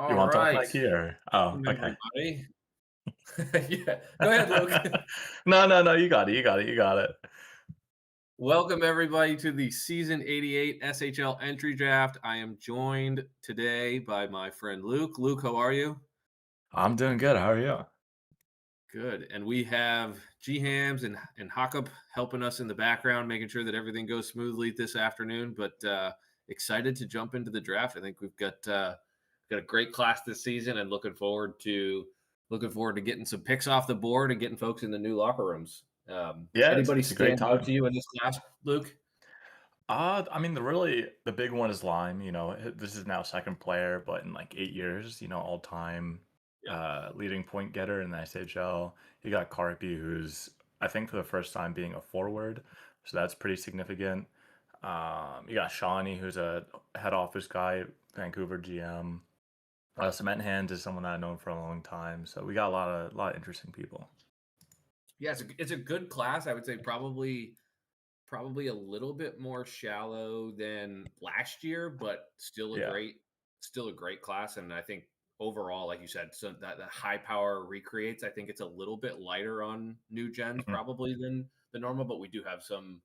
You All wanna talk right. Nike or oh, Welcome, okay. everybody. Yeah. Go ahead, Luke. No, no, no, you got it, you got it, you got it. Welcome, everybody, to the Season 88 SHL Entry Draft. I am joined today by my friend Luke. Luke, how are you? I'm doing good, how are you? Good. And we have G Hams and Hockup helping us in the background, making sure that everything goes smoothly this afternoon. But excited to jump into the draft. I think we've got a great class this season, and looking forward to getting some picks off the board and getting folks in the new locker rooms. Yeah, it's Anybody it's a great stand out time. to you in this class, Luke? I mean, the big one is Lime, this is now 2nd player, but in, like, 8 years, all-time, Yeah. leading point getter in the SHL. You got Carpy, who's, I think for the first time being a forward, so that's pretty significant. You got Shawnee, who's a head office guy, Vancouver GM. Cement Hands is someone that I've known for a long time, so we got a lot of interesting people. Yeah, it's a good class. I would say probably a little bit more shallow than last year, but Yeah. still a great class. And I think overall, like you said, so that the high power recreates, I think it's a little bit lighter on new gens Mhm. probably than the normal, but we do have some,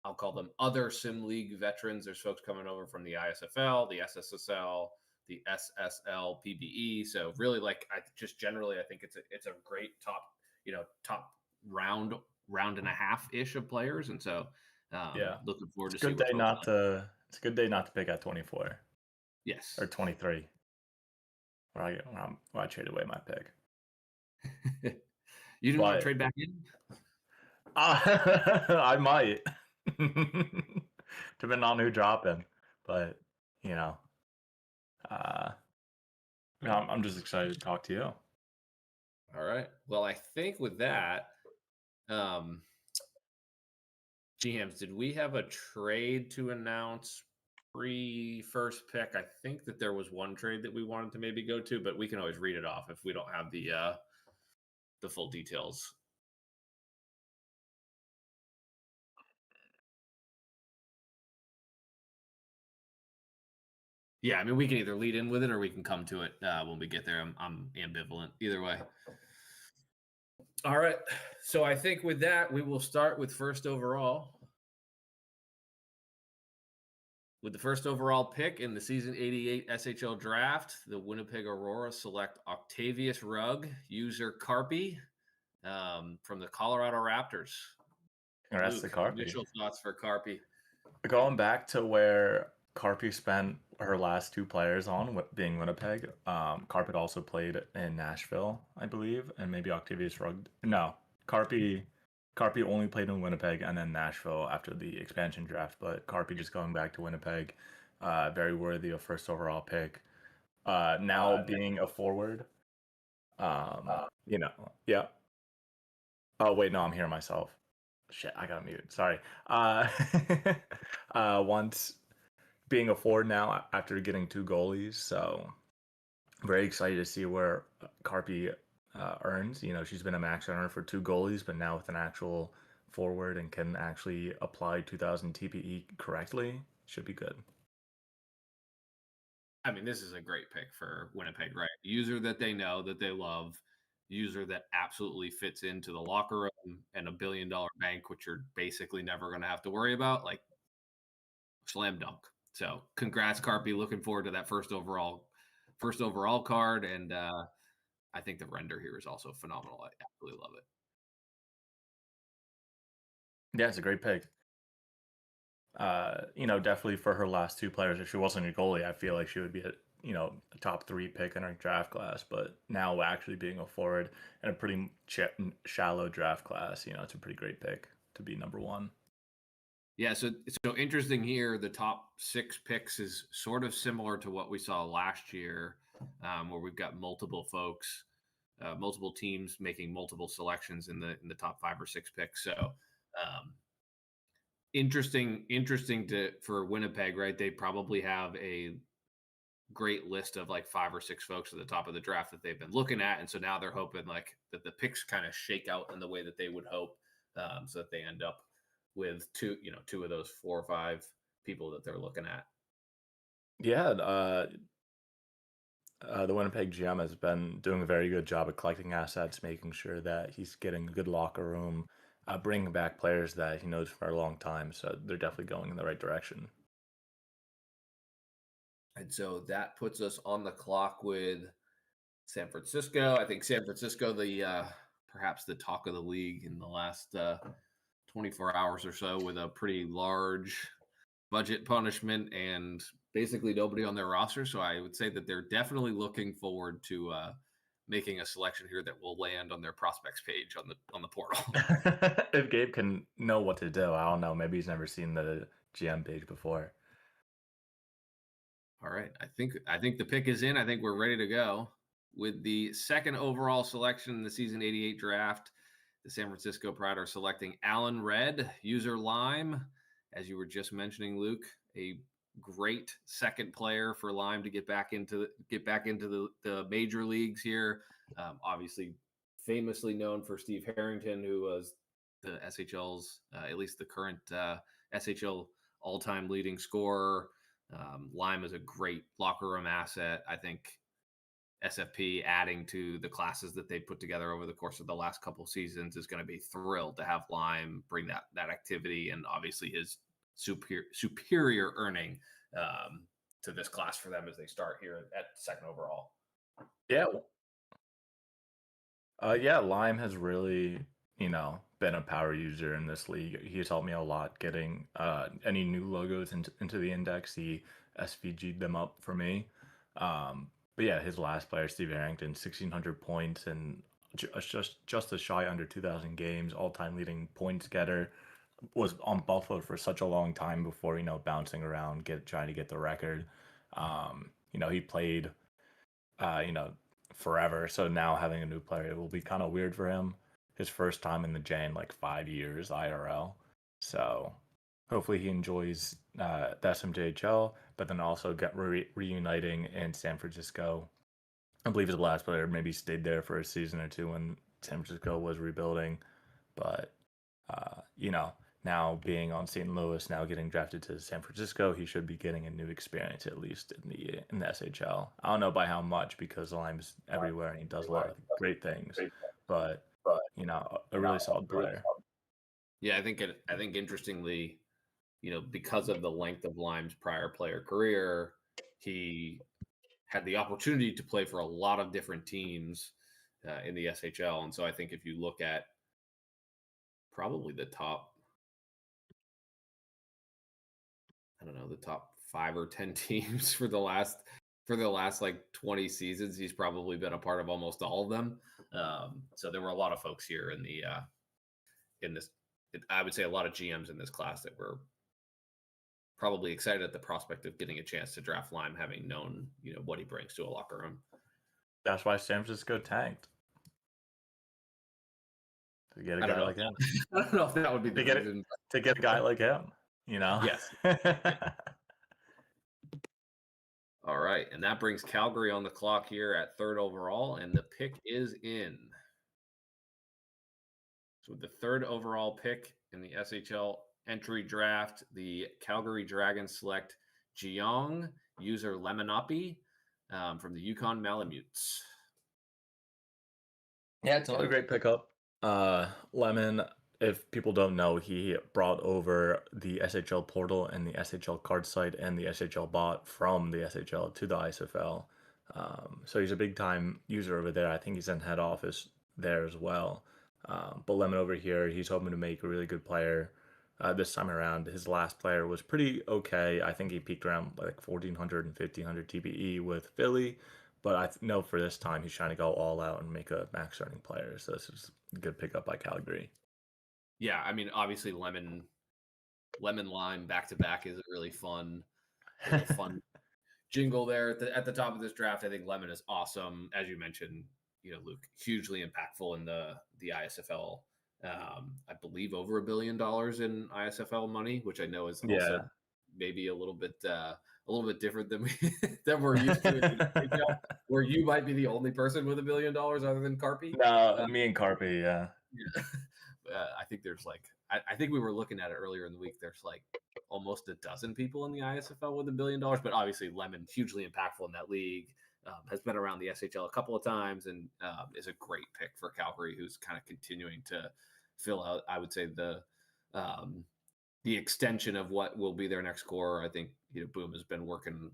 I'll call them other sim league veterans. There's folks coming over from the ISFL, the SSSL, the SSL PBE. So really, like, I just generally I think it's a great top round and a half ish of players. And so Yeah. looking forward It's to a see good what day folks not to it's a good day not to pick at 24 or Yes. 23 when I traded away my pick. You didn't want to But, trade back in? I might. Depending on who dropping, but, you know, uh, I'm just excited to talk to you. All right. Well, I think with that, um, GMs, did we have a trade to announce pre first pick? I think that there was one trade that we wanted to maybe go to, but we can always read it off if we don't have the full details. Yeah, I mean, we can either lead in with it or we can come to it when we get there. I'm ambivalent either way. All right. So I think with that, we will start with first overall. With the first overall pick in the season 88 SHL draft, the Winnipeg Aurora select Octavius Rugg, user Carpy, from the Colorado Raptors. Congrats to Luke, Carpy. initial thoughts for Carpy. Going back to where Carpy spent her last 2 players on, being Winnipeg, Carpet also played in Nashville, I believe, and maybe Octavius Rugg. No, Carpy Carpy only played in Winnipeg and then Nashville after the expansion draft, but Carpy just going back to Winnipeg, very worthy of first overall pick. Now being a forward, yeah. Oh wait, no, I'm hearing myself. Shit, I got mute. Sorry. Once being a forward now after getting 2 goalies, so very excited to see where Carpy earns. She's been a max earner for 2 goalies, but now with an actual forward and can actually apply 2000 TPE correctly, should be good. I mean, this is a great pick for Winnipeg, right? User that they know, that they love, user that absolutely fits into the locker room and $1 billion bank, which you're basically never going to have to worry about. Like, slam dunk. So congrats, Carpy. Looking forward to that first overall card. And I think the render here is also phenomenal. I absolutely love it. Yeah, it's a great pick. Definitely for her last 2 players, if she wasn't a goalie, I feel like she would be a top 3 pick in her draft class. But now actually being a forward in a pretty shallow draft class, it's a pretty great pick to be number 1. Yeah, so interesting here. The top 6 picks is sort of similar to what we saw last year, where we've got multiple folks, multiple teams making multiple selections in the top 5 or 6 picks. So interesting for Winnipeg, right? They probably have a great list of like 5 or 6 folks at the top of the draft that they've been looking at, and so now they're hoping like that the picks kind of shake out in the way that they would hope, so that they end up with two of those 4 or 5 people that they're looking at. Yeah, The Winnipeg GM has been doing a very good job of collecting assets, making sure that he's getting a good locker room, bringing back players that he knows for a long time. So they're definitely going in the right direction. And so that puts us on the clock with San Francisco. I think San Francisco, the perhaps the talk of the league in the last 24 hours or so, with a pretty large budget punishment and basically nobody on their roster. So I would say that they're definitely looking forward to making a selection here that will land on their prospects page on the portal. If Gabe can know what to do, I don't know. Maybe he's never seen the GM page before. All right, I think the pick is in. I think we're ready to go with the second overall selection in the season 88 draft. The San Francisco Pride are selecting Alan Red, user Lime, as you were just mentioning, Luke, a great second player for Lime to get back into the major leagues here. Obviously, famously known for Steve Harrington, who was the SHL's at least the current SHL all-time leading scorer. Lime is a great locker room asset. I think SFP adding to the classes that they put together over the course of the last couple seasons is going to be thrilled to have Lime bring that activity and obviously his superior earning to this class for them as they start here at second overall. Yeah. Yeah, Lime has really, been a power user in this league. He's helped me a lot getting any new logos into the index. He SVG'd them up for me. But yeah, his last player, Steve Harrington, 1,600 points and just a shy under 2,000 games, all-time leading points getter. Was on Buffalo for such a long time before, bouncing around, trying to get the record. He played, uh, you know, forever. So now having a new player, it will be kind of weird for him. His first time in the J in like 5 years IRL. So hopefully he enjoys the SMJHL, but then also get reuniting in San Francisco. I believe his last player maybe stayed there for a season or two when San Francisco was rebuilding. But now being on St. Louis, now getting drafted to San Francisco, he should be getting a new experience at least in the SHL. I don't know by how much because Lime's everywhere and he does a lot of great things, but a really solid player. Yeah, I think interestingly, because of the length of Lime's prior player career, he had the opportunity to play for a lot of different teams in the SHL. And so I think if you look at probably the top, I don't know, the top 5 or 10 teams for the last like 20 seasons, he's probably been a part of almost all of them. So there were a lot of folks here in this, I would say a lot of GMs in this class that were probably excited at the prospect of getting a chance to draft Lime, having known, what he brings to a locker room. That's why San Francisco tanked. To get a guy like him. I don't know if that would be the reason. To get a guy like him, Yes. All right. And that brings Calgary on the clock here at third overall, and the pick is in. So with the third overall pick in the SHL entry draft, the Calgary Dragons select Jiong, user Lemonopi, from the Yukon Malamutes. Yeah, it's another great pickup. Lemon, if people don't know, he brought over the SHL portal and the SHL card site and the SHL bot from the SHL to the ISFL. So he's a big time user over there. I think he's in head office there as well. But Lemon over here, he's hoping to make a really good player. This time around, his last player was pretty okay. I think he peaked around like 1,400 and 1,500 TPE with Philly. But I know for this time, he's trying to go all out and make a max earning player. So this is a good pickup by Calgary. Yeah, I mean, obviously, Lemon Lime back to back is a really fun jingle there at the top of this draft. I think Lemon is awesome, as you mentioned. Luke, hugely impactful in the ISFL. I believe over $1 billion in ISFL money, which I know is also maybe a little bit different than than we're used to. Where you might be the only person with $1 billion other than Carpy. No, me and Carpy, yeah. I think there's I think we were looking at it earlier in the week. There's like almost a dozen people in the ISFL with $1 billion, but obviously Lemon hugely impactful in that league. has been around the SHL a couple of times, and is a great pick for Calgary, who's kind of continuing to fill out, I would say, the extension of what will be their next core. I think Boom has been working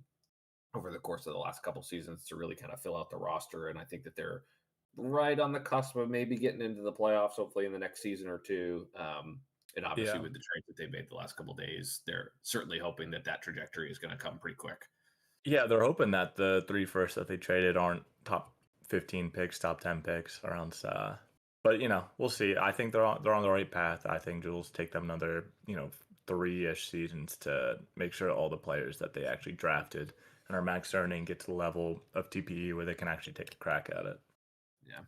over the course of the last couple seasons to really kind of fill out the roster, and I think that they're right on the cusp of maybe getting into the playoffs, hopefully in the next season or two. And obviously Yeah. with the trades that they made the last couple of days, they're certainly hoping that trajectory is going to come pretty quick. Yeah, they're hoping that the 3 firsts that they traded aren't top 15 picks, top 10 picks around. But we'll see. I think they're on the right path. I think it'll take them another 3-ish seasons to make sure all the players that they actually drafted and are max earning get to the level of TPE where they can actually take a crack at it. Yeah.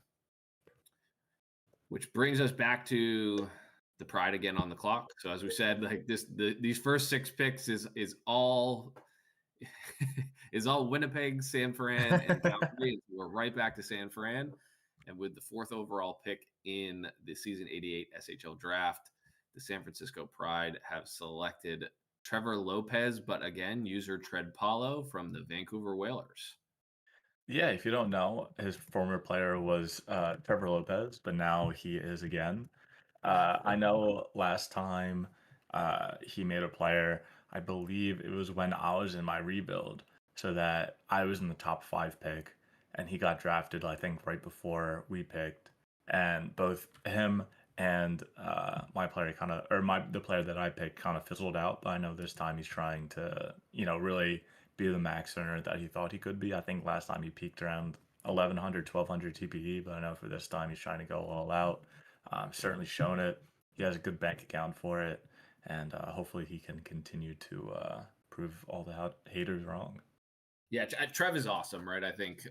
Which brings us back to the Pride again on the clock. So as we said, like these first 6 picks is all is all Winnipeg, San Fran, and Calgary. We're right back to San Fran. And with the 4th overall pick in the season 88 SHL draft, the San Francisco Pride have selected Trevor Lopez, but again, user Tread Paulo from the Vancouver Whalers. Yeah, if you don't know, his former player was Trevor Lopez, but now he is again. I know last time he made a player, I believe it was when I was in my rebuild, so that I was in the top 5 pick, and he got drafted, I think, right before we picked. And both him and my player the player that I picked kind of fizzled out. But I know this time he's trying to, really be the max earner that he thought he could be. I think last time he peaked around 1100, 1200 TPE, but I know for this time he's trying to go all out. Certainly shown it. He has a good bank account for it, and hopefully he can continue to prove all the haters wrong. Yeah, Trev is awesome, right? I think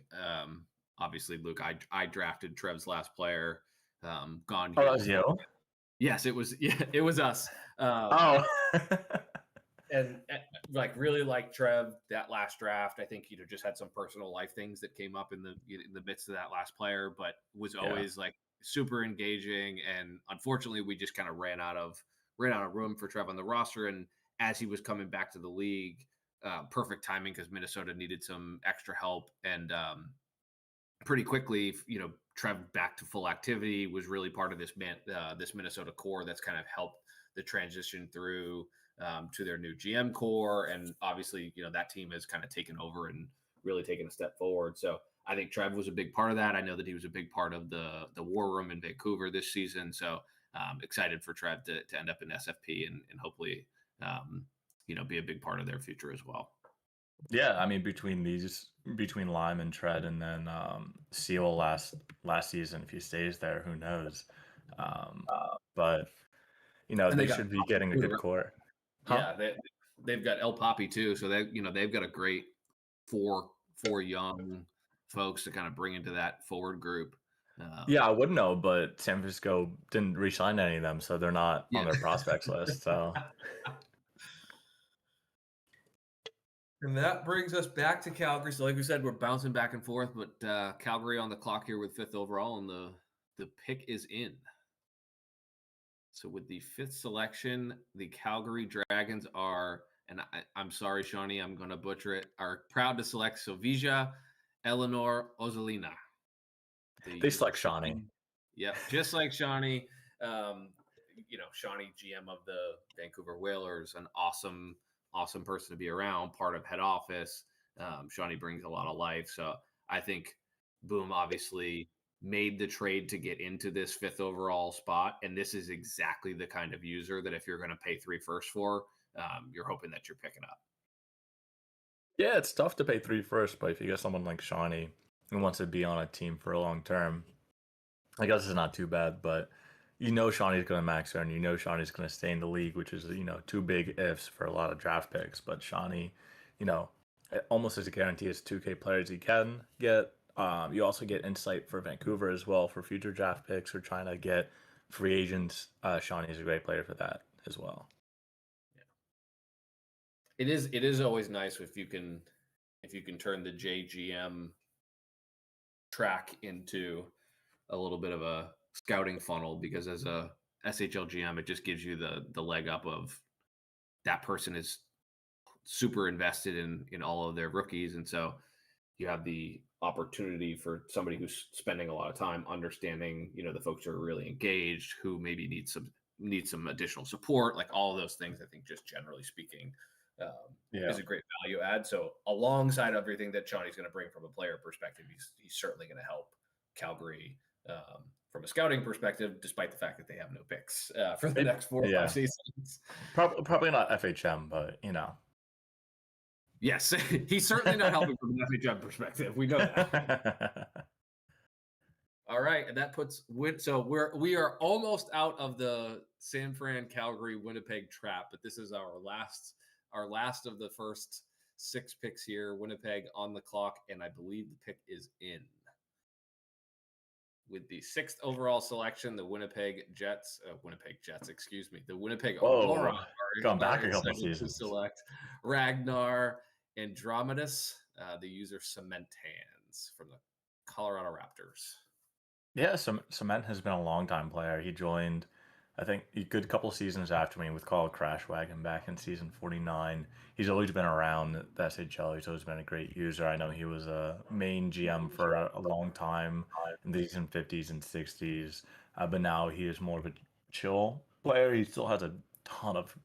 obviously, Luke, I drafted Trev's last player. Gone. Oh, that was you? Yes, it was. Yeah, it was us. Oh. and like really like Trev that last draft. I think just had some personal life things that came up in the midst of that last player, but was always like super engaging. And unfortunately, we just kind of ran out of room for Trev on the roster. And as he was coming back to the league, perfect timing because Minnesota needed some extra help, and pretty quickly, Trev back to full activity, was really part of this Minnesota core that's kind of helped the transition through to their new GM core. And obviously, that team has kind of taken over and really taken a step forward. So I think Trev was a big part of that. I know that he was a big part of the war room in Vancouver this season. So excited for Trev to end up in SFP and hopefully, be a big part of their future as well. Yeah, I mean between Lime and Tread, and then Seal last season, if he stays there, who knows? But they should be getting a good core. Huh? Yeah, they've got El Papi too, so they've got a great four young folks to kind of bring into that forward group. Yeah, I wouldn't know, but San Francisco didn't re-sign any of them, so they're not on their prospects list. So. And that brings us back to Calgary. So like we said, we're bouncing back and forth, but Calgary on the clock here with 5th overall, and the pick is in. So with the 5th selection, the Calgary Dragons are, and I'm sorry, Shawnee, I'm going to butcher it, are proud to select Sovija Eleanor Ozolina. They select Shawnee. Yeah, just like Shawnee. Shawnee, GM of the Vancouver Whalers, an awesome person to be around, part of head office. Shawnee brings a lot of life. So I think Boom obviously made the trade to get into this 5th overall spot. And this is exactly the kind of user that if you're going to pay 3 firsts for, you're hoping that you're picking up. Yeah, it's tough to pay 3 firsts, but if you get someone like Shawnee who wants to be on a team for a long term, I guess it's not too bad, but Shawnee's going to max earn. Shawnee's going to stay in the league, which is, 2 big ifs for a lot of draft picks. But Shawnee, almost as a guarantee as 2K players you can get. You also get insight for Vancouver as well for future draft picks or trying to get free agents. Shawnee is a great player for that as well. Yeah. It is always nice if you can turn the JGM track into a little bit of a scouting funnel, because as a SHL GM, it just gives you the leg up of that person is super invested in all of their rookies. And so, you have the opportunity for somebody who's spending a lot of time understanding, the folks who are really engaged, who maybe need some additional support, like all of those things. I think just generally speaking, Yeah. is a great value add. So alongside everything that Johnny's going to bring from a player perspective, he's certainly going to help Calgary from a scouting perspective, despite the fact that they have no picks for the next 4 or 5 seasons. Probably not FHM, but Yes, he's certainly not helping from an FHM perspective. We know that. All right, and that puts so we are almost out of the San Fran, Calgary, Winnipeg trap, but this is our last of the first 6 picks here. Winnipeg on the clock, and I believe the pick is in. With the 6th overall selection, the Winnipeg Jets, excuse me, the Winnipeg Aurora gone back a couple seasons to select Ragnar Andromedis, the user Cement Hands from the Colorado Raptors. Yeah, Cement has been a long time player. He joined, I think, a good couple seasons after me with Call Crash Wagon back in season 49. He's always been around the SHL. He's always been a great user. I know he was a main GM for a long time in the season 50s and 60s, but now he is more of a chill player. He still has a ton of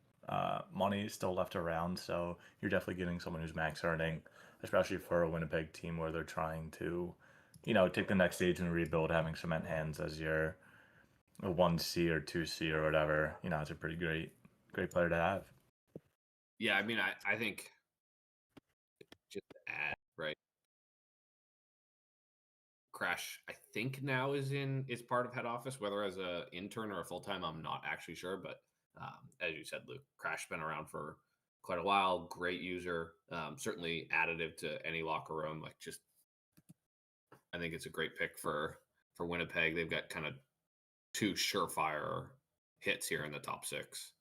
money still left around, so you're definitely getting someone who's max earning, especially for a Winnipeg team where they're trying to take the next stage and rebuild. Having Cement Hands as your 1C or 2C or whatever, it's a pretty great player to have. Yeah, I mean, I think just to add, right? Crash, I think now is part of head office, whether as a intern or a full time, I'm not actually sure. But as you said, Luke, Crash been around for quite a while. Great user, certainly additive to any locker room. I think it's a great pick for Winnipeg. They've got kind of 2 surefire hits here in the top 6.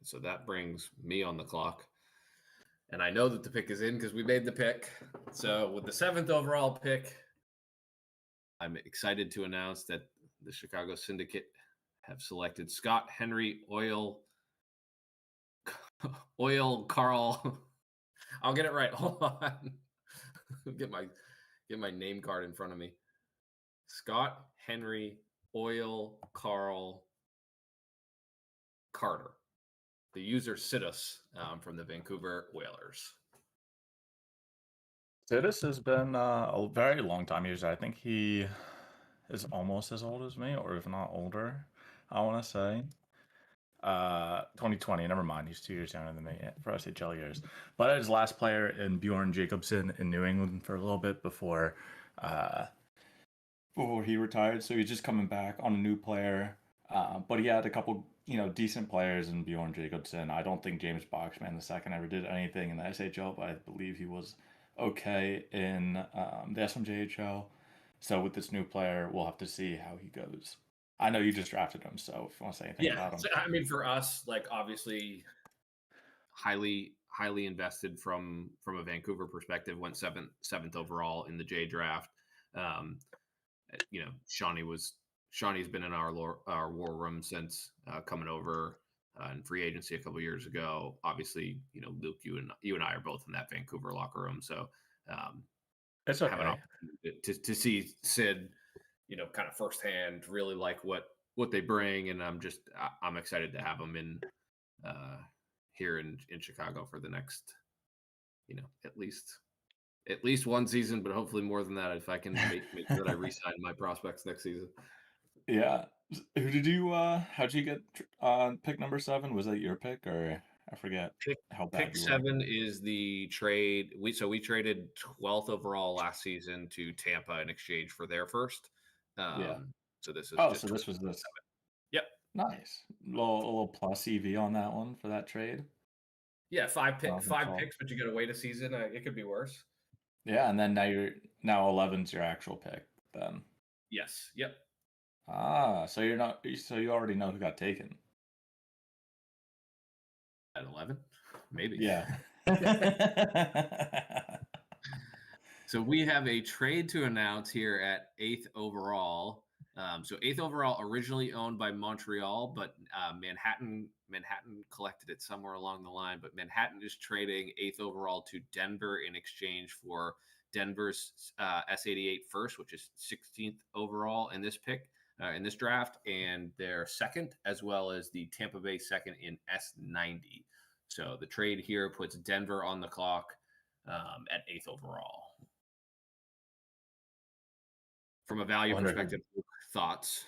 And so that brings me on the clock. And I know that the pick is in because we made the pick. So with the 7th overall pick, I'm excited to announce that the Chicago Syndicate have selected Scott Henry Oil Carl. I'll get it right. Hold on. Get my name card in front of me. Scott Henry Oil Carl Carter, the user Sidus from the Vancouver Whalers. Sidus has been a very long time user. I think he is almost as old as me, or if not older, I want to say. 2020, never mind. He's 2 years younger than me for SHL years. But his last player in Bjorn Jacobson in New England for a little bit before he retired. So he's just coming back on a new player. But he had a couple, decent players in Bjorn Jacobson. I don't think James Boxman II ever did anything in the SHL, but I believe he was okay in the SMJHL. So with this new player, we'll have to see how he goes. I know you just drafted him, so if you want to say anything about him. So, I mean, for us, obviously highly invested from a Vancouver perspective, went seventh overall in the J draft. Shawnee's been in our war room since coming over in free agency a couple years ago. Obviously, Luke, you and I are both in that Vancouver locker room, so it's okay. Have an opportunity to see Sid, kind of firsthand, really like what they bring, and I'm excited to have them in here in Chicago for the next, at least one season, but hopefully more than that if I can make sure that I re-sign my prospects next season. Yeah. Who did you how'd you get pick number 7? Was that your pick, or I forget how bad pick 7 is the trade. We traded 12th overall last season to Tampa in exchange for their first. Yeah. So this is so this was this. Yep. Nice. A little plus EV on that one for that trade. Yeah, 5 picks, but you got to wait a season. It could be worse. Yeah, and then now 11's your actual pick then. Yes. Yep. So you already know who got taken. At 11? Maybe. Yeah. So we have a trade to announce here at 8th overall. So 8th overall, originally owned by Montreal, but Manhattan collected it somewhere along the line. But Manhattan is trading 8th overall to Denver in exchange for Denver's S88 first, which is 16th overall in this pick. In this draft, and their second, as well as the Tampa Bay second in S90. So the trade here puts Denver on the clock at 8th overall. From a value perspective, thoughts?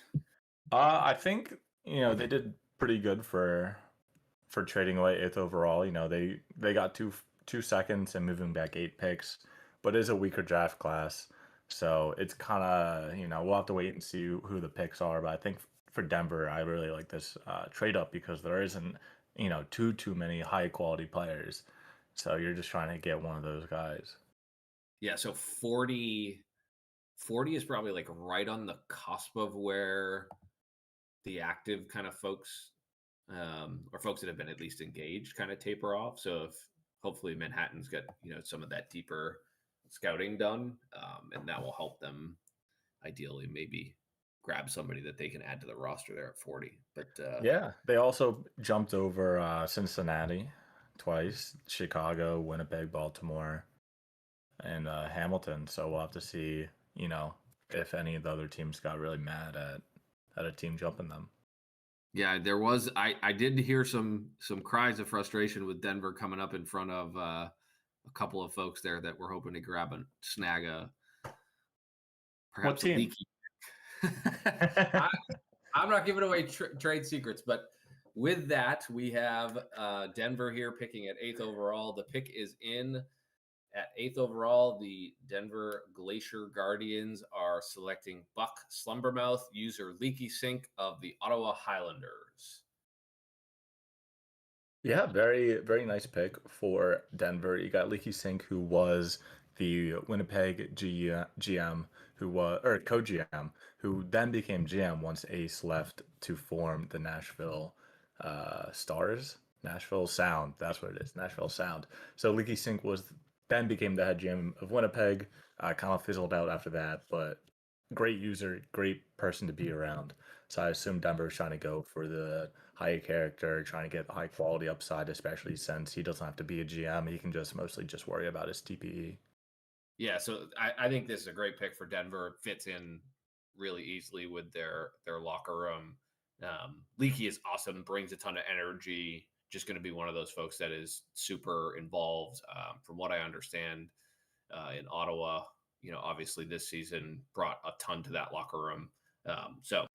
I think they did pretty good for trading away 8th overall. They got two seconds and moving back 8 picks, but it is a weaker draft class. So it's kind of, we'll have to wait and see who the picks are. But I think for Denver, I really like this trade up because there isn't, too many high quality players. So you're just trying to get one of those guys. Yeah. So 40 is probably like right on the cusp of where the active kind of folks, or folks that have been at least engaged, kind of taper off. So if hopefully Manhattan's got some of that deeper scouting done, and that will help them ideally maybe grab somebody that they can add to the roster there at 40. But yeah, they also jumped over Cincinnati twice, Chicago, Winnipeg, Baltimore, and Hamilton. So we'll have to see, if any of the other teams got really mad at a team jumping them. Yeah, there was. I did hear some cries of frustration with Denver coming up in front of a couple of folks there that were hoping to grab and snag perhaps a leaky. I'm not giving away trade secrets, but with that, we have Denver here picking at 8th overall. The pick is in at 8th overall. The Denver Glacier Guardians are selecting Buck Slumbermouth, user Leaky Sink of the Ottawa Highlanders. Yeah, very, very nice pick for Denver. You got Leaky Sink, who was the Winnipeg GM, who was, or co-GM, who then became GM once Ace left to form the Nashville Stars. Nashville Sound, that's what it is, Nashville Sound. So Leaky Sink then became the head GM of Winnipeg, kind of fizzled out after that, but great user, great person to be around. So I assume Denver is trying to go for the high character, trying to get high quality upside, especially since he doesn't have to be a GM. He can mostly just worry about his TPE. Yeah, so I think this is a great pick for Denver. It fits in really easily with their locker room. Leaky is awesome, brings a ton of energy. Just going to be one of those folks that is super involved. From what I understand, in Ottawa, obviously this season brought a ton to that locker room. So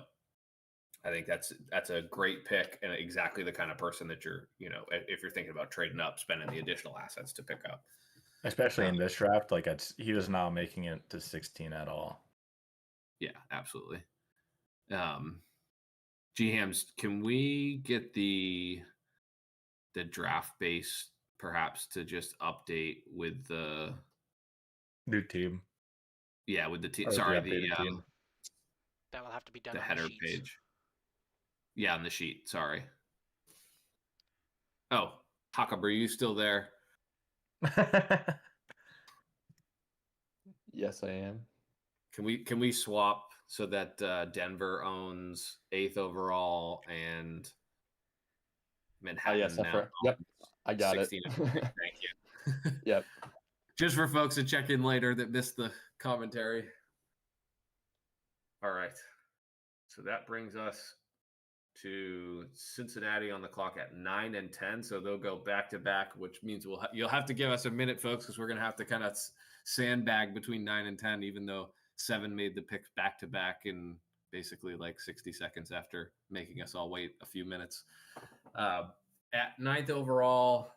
I think that's a great pick and exactly the kind of person that you're, if you're thinking about trading up, spending the additional assets to pick up. Especially in this draft, he was not making it to 16 at all. Yeah, absolutely. GHAMS, can we get the draft base perhaps to just update with the new team? Yeah, with the team. Sorry, the team. That will have to be done the on header the sheets. page. Yeah, on the sheet. Sorry. Oh, Hakab, are you still there? Yes, I am. Can we swap so that Denver owns 8th overall and Manhattan now? Yep, I got it. Thank you. Yep. Just for folks to check in later that missed the commentary. All right. So that brings us to Cincinnati on the clock at 9 and 10. So they'll go back to back, which means you'll have to give us a minute, folks, because we're going to have to kind of sandbag between 9 and 10, even though 7 made the picks back to back in basically like 60 seconds after making us all wait a few minutes. At 9th overall,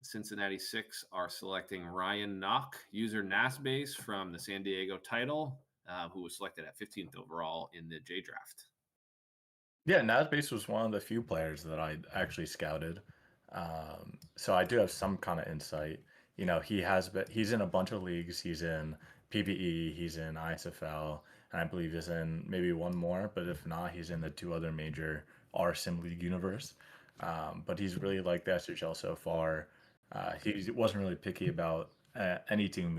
Cincinnati 6 are selecting Ryan Knock, user Nasbase from the San Diego Title, who was selected at 15th overall in the J draft. Yeah, Nasbase was one of the few players that I actually scouted. So I do have some kind of insight. He's in a bunch of leagues. He's in PBE, he's in ISFL, and I believe he's in maybe one more, but if not, he's in the 2 other major RSIM league universe. But he's really liked the SHL so far. He wasn't really picky about any team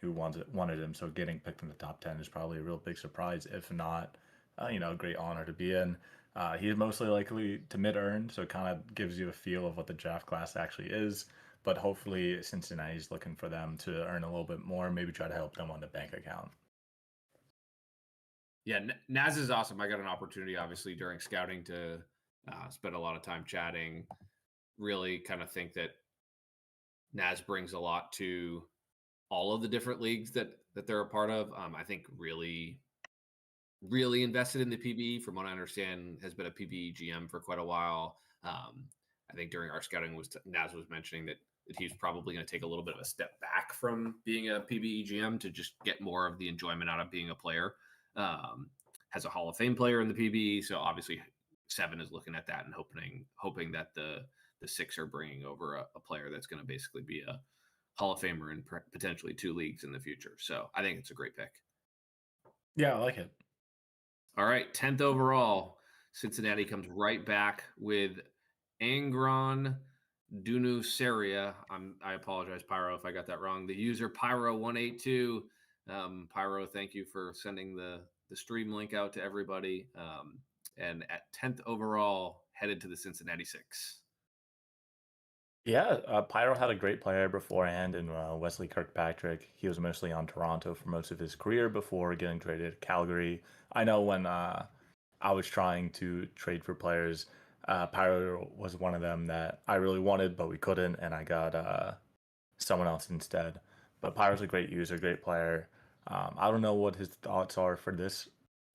who wanted him. So getting picked in the top 10 is probably a real big surprise, if not, a great honor to be in. He's mostly likely to mid-earn, so it kind of gives you a feel of what the draft class actually is. But hopefully Cincinnati's looking for them to earn a little bit more, maybe try to help them on the bank account. Yeah, Naz is awesome. I got an opportunity, obviously, during scouting to spend a lot of time chatting. Really kind of think that Naz brings a lot to all of the different leagues that they're a part of. I think really invested in the PBE, from what I understand, has been a PBE GM for quite a while. I think during our scouting, Naz was mentioning that he's probably going to take a little bit of a step back from being a PBE GM to just get more of the enjoyment out of being a player. Has a Hall of Fame player in the PBE, so obviously Seven is looking at that and hoping that the Six are bringing over a player that's going to basically be a Hall of Famer in potentially 2 leagues in the future. So I think it's a great pick. Yeah, I like it. All right, 10th overall, Cincinnati comes right back with Angron Dunuseria. I apologize, Pyro, if I got that wrong. The user Pyro182. Pyro, thank you for sending the stream link out to everybody. And at 10th overall, headed to the Cincinnati Six. Yeah, Pyro had a great player beforehand in Wesley Kirkpatrick. He was mostly on Toronto for most of his career before getting traded to Calgary. I know when I was trying to trade for players, Pyro was one of them that I really wanted, but we couldn't, and I got someone else instead. But Pyro's a great user, great player. I don't know what his thoughts are for this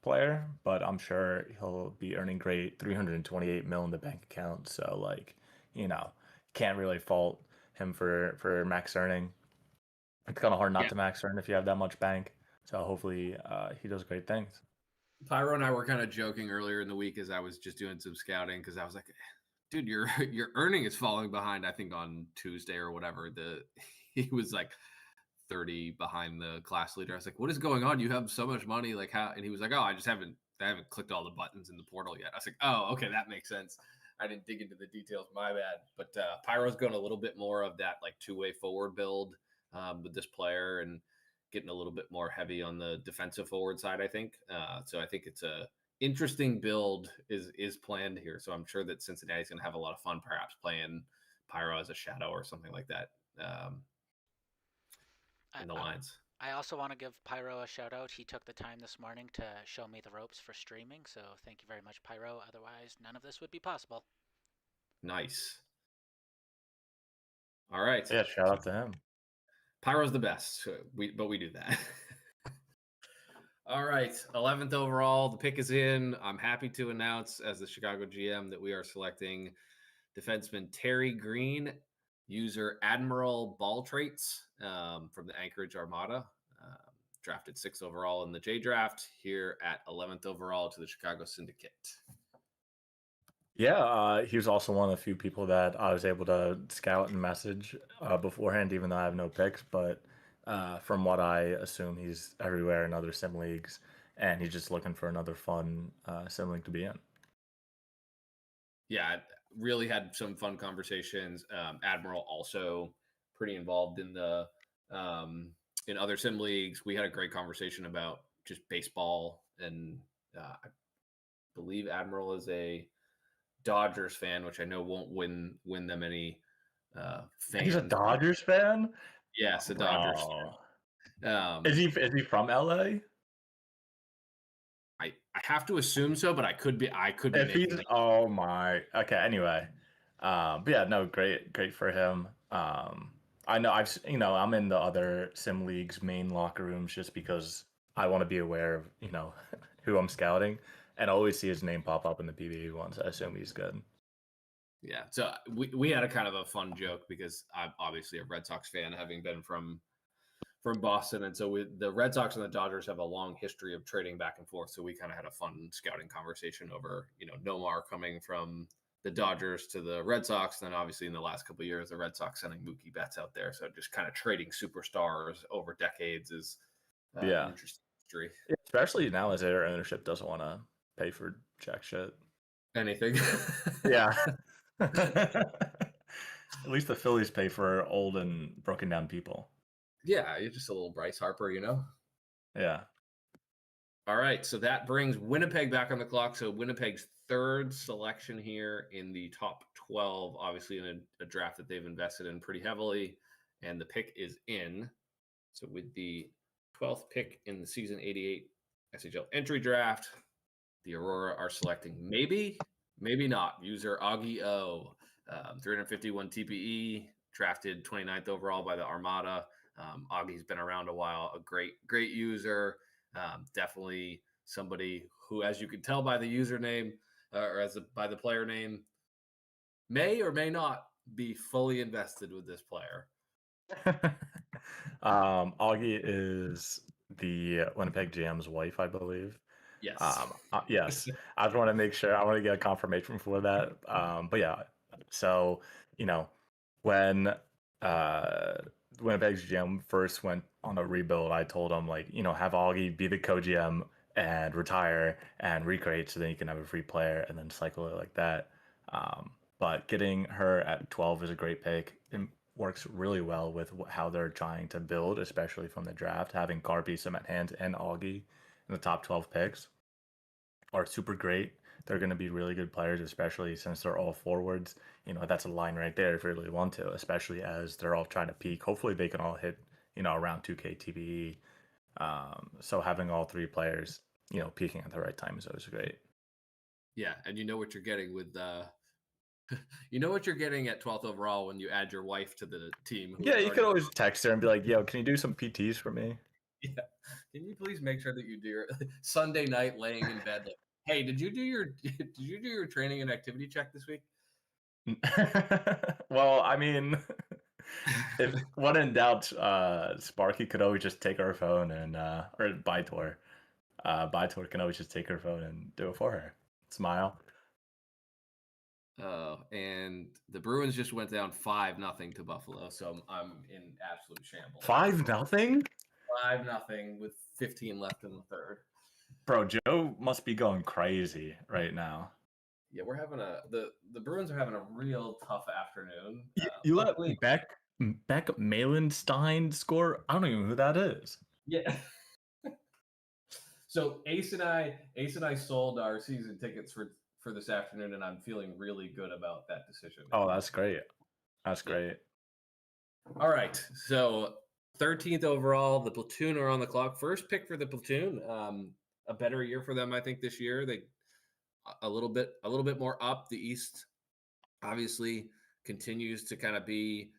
player, but I'm sure he'll be earning great 328 mil in the bank account. So can't really fault him for max earning. It's kind of hard not to max earn if you have that much bank. So hopefully he does great things. Pyro and I were kind of joking earlier in the week as I was just doing some scouting, because I was like, dude, your earning is falling behind. I think on Tuesday or whatever, he was like 30 behind the class leader. I was like, what is going on? You have so much money, like how? And he was like, oh, I haven't clicked all the buttons in the portal yet. I was like, oh, okay, that makes sense. I didn't dig into the details, my bad. But Pyro's going a little bit more of that like 2-way forward build with this player, and getting a little bit more heavy on the defensive forward side, I think. So I think it's a interesting build is planned here. So I'm sure that Cincinnati's going to have a lot of fun, perhaps playing Pyro as a shadow or something like that in the lines. I also want to give Pyro a shout out. He took the time this morning to show me the ropes for streaming, so thank you very much, Pyro. Otherwise, none of this would be possible. Nice. All right. Yeah, shout out to him. Pyro's the best, but we do that. All right, 11th overall, the pick is in. I'm happy to announce, as the Chicago GM, that we are selecting defenseman Terry Green, user Admiral Ball Traits from the Anchorage Armada, drafted 6th overall in the J draft, here at 11th overall to the Chicago Syndicate. Yeah, he was also one of the few people that I was able to scout and message beforehand, even though I have no picks. But from what I assume, he's everywhere in other sim leagues, and he's just looking for another fun sim league to be in. Yeah, really had some fun conversations. Admiral also pretty involved in the in other sim leagues. We had a great conversation about just baseball, and I believe Admiral is a Dodgers fan, which I know won't win them any fans. He's a Dodgers fan? Yes, a Dodgers fan. Is he from LA? I have to assume so, but I could be If he's oh my okay. Anyway, but yeah, no, great for him. I know I'm in the other sim leagues main locker rooms just because I want to be aware of who I'm scouting, and I always see his name pop up in the PBE ones. I assume he's good. Yeah, so we had a kind of a fun joke because I'm obviously a Red Sox fan, having been from Boston, and so the Red Sox and the Dodgers have a long history of trading back and forth. So we kind of had a fun scouting conversation over Nomar coming from the Dodgers to the Red Sox, and then obviously in the last couple of years the Red Sox sending Mookie Betts out there. So just kind of trading superstars over decades is an interesting history. Especially now as their ownership doesn't want to pay for jack shit. Anything. Yeah. At least the Phillies pay for old and broken down people. Yeah, you're just a little Bryce Harper, Yeah. All right, so that brings Winnipeg back on the clock. So Winnipeg's third selection here in the top 12, obviously in a draft that they've invested in pretty heavily, and the pick is in. So with the 12th pick in the season 88 SHL Entry Draft, the Aurora are selecting maybe not. User Augie O, 351 TPE, drafted 29th overall by the Armada. Augie's been around a while, a great user. Definitely somebody who, as you can tell by the username or by the player name, may or may not be fully invested with this player. Augie is the Winnipeg GM's wife, I believe. Yes. Yes, I just want to make sure. I want to get a confirmation for that. But yeah, so when Winnipeg's GM first went on a rebuild, I told him have Augie be the co-GM and retire and recreate, so then you can have a free player and then cycle it like that. But getting her at 12 is a great pick. It works really well with how they're trying to build, especially from the draft. Having Carpi, Cement Hands, and Augie in the top 12 picks are super great. They're going to be really good players, especially since they're all forwards. That's a line right there if you really want to, especially as they're all trying to peak. Hopefully, they can all hit, around 2K TBE. So having all three players, peaking at the right time is always great. Yeah, and you know what you're getting with you know what you're getting at 12th overall when you add your wife to the team. Yeah, you could always text her and be like, "Yo, can you do some PTs for me?" Yeah. Can you please make sure that you do your Sunday night laying in bed? Like, hey, did you do your training and activity check this week? Well, I mean, if when in doubt, Sparky could always just take her phone and or Bytor. Bytor can always just take her phone and do it for her. Smile. And the Bruins just went down 5-0 to Buffalo, so I'm in absolute shambles. 5-0? 5-0 with 15 left in the third. Bro, Joe must be going crazy right now. Yeah, we're having the Bruins are having a real tough afternoon. You let Beck Malenstein score? I don't even know who that is. Yeah. So Ace and I sold our season tickets for this afternoon, and I'm feeling really good about that decision. Oh, that's great. That's great. All right. So 13th overall, the Platoon are on the clock. First pick for the Platoon. A better year for them, I think, this year. They a little bit more up. The East obviously continues to kind of be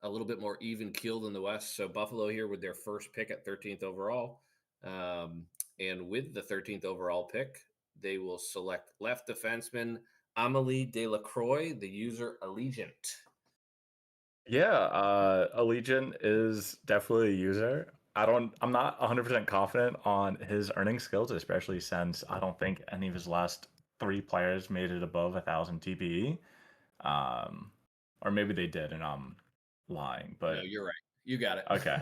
a little bit more even keeled than the West. So Buffalo here with their first pick at 13th overall. And with the 13th overall pick, they will select left defenseman Amélie Delacroix, the user Allegiant. Yeah, Allegiant is definitely a user. I'm not 100% confident on his earning skills, especially since I don't think any of his last three players made it above 1,000 TPE. Or maybe they did, and I'm lying. But no, you're right. You got it. Okay,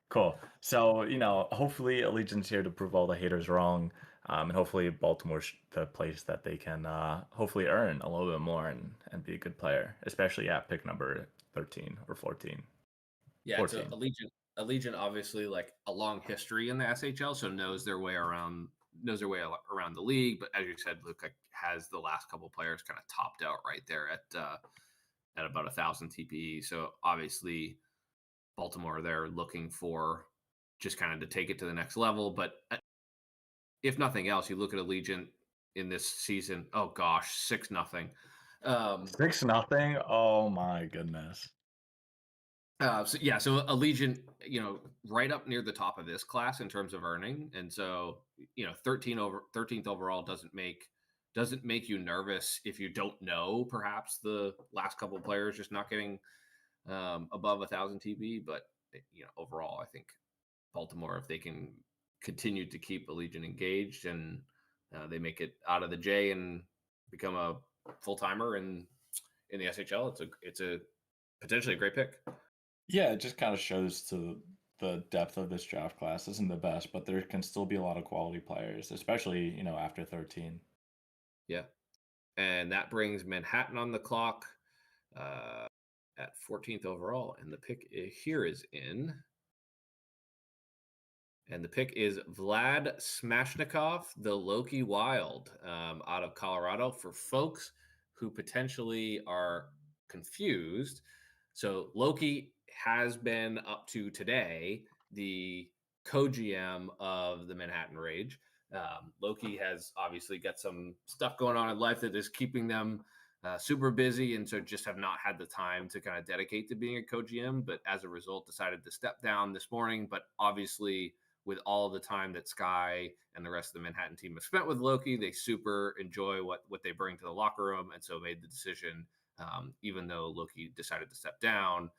cool. So, hopefully Allegiant's here to prove all the haters wrong. And hopefully Baltimore's the place that they can hopefully earn a little bit more and be a good player, especially at pick number 13 or 14. Yeah, 14. so Allegiant obviously like a long history in the SHL, so knows their way around the league. But as you said, Luke has the last couple players kind of topped out right there at about 1,000 TPE. So obviously Baltimore, they're looking for just kind of to take it to the next level. But if nothing else, you look at Allegiant in this season. Oh gosh, 6-0. 6-0. Oh my goodness. So Allegiant, right up near the top of this class in terms of earning, and so 13th overall doesn't make you nervous if you don't know perhaps the last couple of players just not getting above 1,000 TB, but overall, I think Baltimore, if they can continue to keep Allegiant engaged and they make it out of the J and become a full timer in the SHL, it's a potentially a great pick. Yeah, it just kind of shows to the depth of this draft class isn't the best, but there can still be a lot of quality players, especially after 13. Yeah, and that brings Manhattan on the clock at 14th overall, and the pick here is in. And the pick is Vlad Smashnikov, the Loki Wild, out of Colorado. For folks who potentially are confused, so Loki has been up to today the co-GM of the Manhattan Rage. Loki has obviously got some stuff going on in life that is keeping them super busy, and so just have not had the time to kind of dedicate to being a co-GM. But as a result, decided to step down this morning. But obviously, with all the time that Sky and the rest of the Manhattan team have spent with Loki, they super enjoy what they bring to the locker room, and so made the decision, even though Loki decided to step down,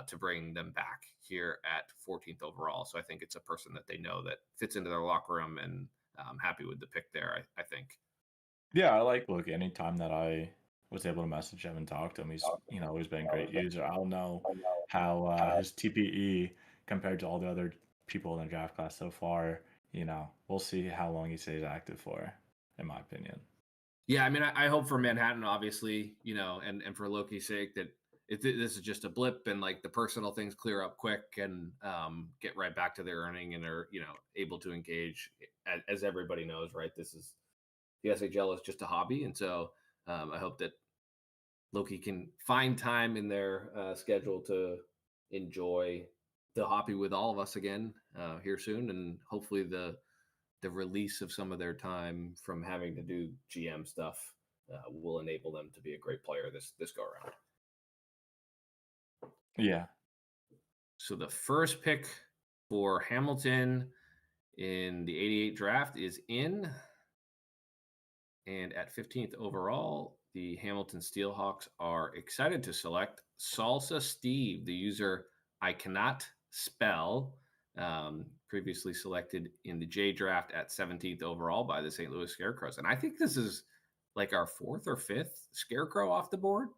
to bring them back here at 14th overall. So I think it's a person that they know that fits into their locker room, and I'm happy with the pick there, I think. Yeah, I like Loki. Anytime that I was able to message him and talk to him, he's always been a great user. I don't know how his TPE compared to all the other people in the draft class so far. We'll see how long he stays active for, in my opinion. Yeah, I mean, I hope for Manhattan, obviously, and for Loki's sake, that this is just a blip, and like the personal things clear up quick, and get right back to their earning, and are able to engage. As everybody knows, right? This is the SHL is just a hobby, and so I hope that Loki can find time in their schedule to enjoy the hobby with all of us again here soon, and hopefully the release of some of their time from having to do GM stuff will enable them to be a great player this go around. Yeah. So the first pick for Hamilton in the 88 draft is in. And at 15th overall, the Hamilton Steelhawks are excited to select Salsa Steve, the user I cannot spell, previously selected in the J draft at 17th overall by the St. Louis Scarecrows. And I think this is like our 4th or 5th Scarecrow off the board.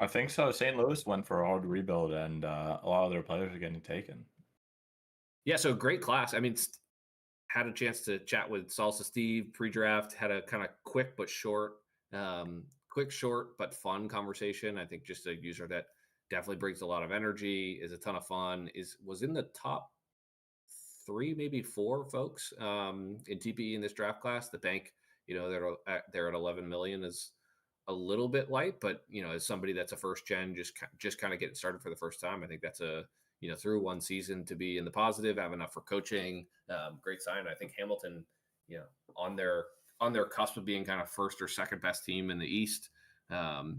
I think so. St. Louis went for a hard rebuild, and a lot of their players are getting taken. Yeah, so great class. I mean, had a chance to chat with Salsa Steve pre-draft, had a kind of quick short but fun conversation. I think just a user that definitely brings a lot of energy, is a ton of fun, was in the top 3, maybe 4 folks in TPE in this draft class. The bank, they're at 11 million is a little bit light, but as somebody that's a first gen, just kind of getting started for the first time, I think that's a through one season to be in the positive, have enough for coaching. Great sign. I think Hamilton, on their cusp of being kind of first or second best team in the East. Right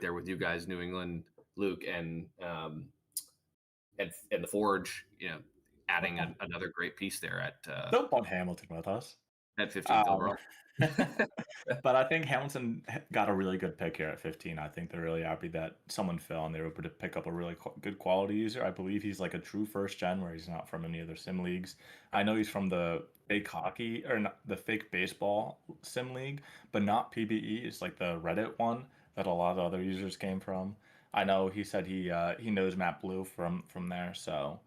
there with you guys, New England, Luke, and the Forge. Adding another great piece there at Don't bump Hamilton with us at 15th overall. But I think Hamilton got a really good pick here at 15. I think they're really happy that someone fell and they were able to pick up a really good quality user. I believe he's like a true first gen where he's not from any other sim leagues. I know he's from the fake hockey or not, the fake baseball sim league, but not PBE. It's like the Reddit one that a lot of other users came from. I know he said he knows Matt Blue from there. So,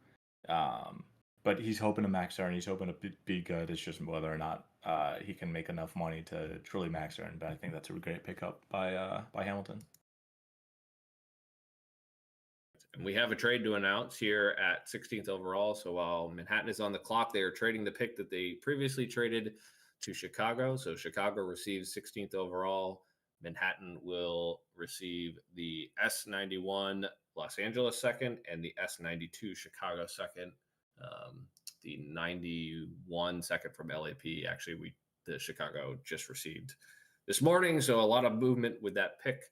but he's hoping to max earn. He's hoping to be good. It's just whether or not he can make enough money to truly max earn. But I think that's a great pickup by Hamilton. And we have a trade to announce here at 16th overall. So while Manhattan is on the clock, they are trading the pick that they previously traded to Chicago. So Chicago receives 16th overall. Manhattan will receive the S91 Los Angeles second and the S92 Chicago second. The 91 second from LAP. Actually, the Chicago just received this morning. So a lot of movement with that pick.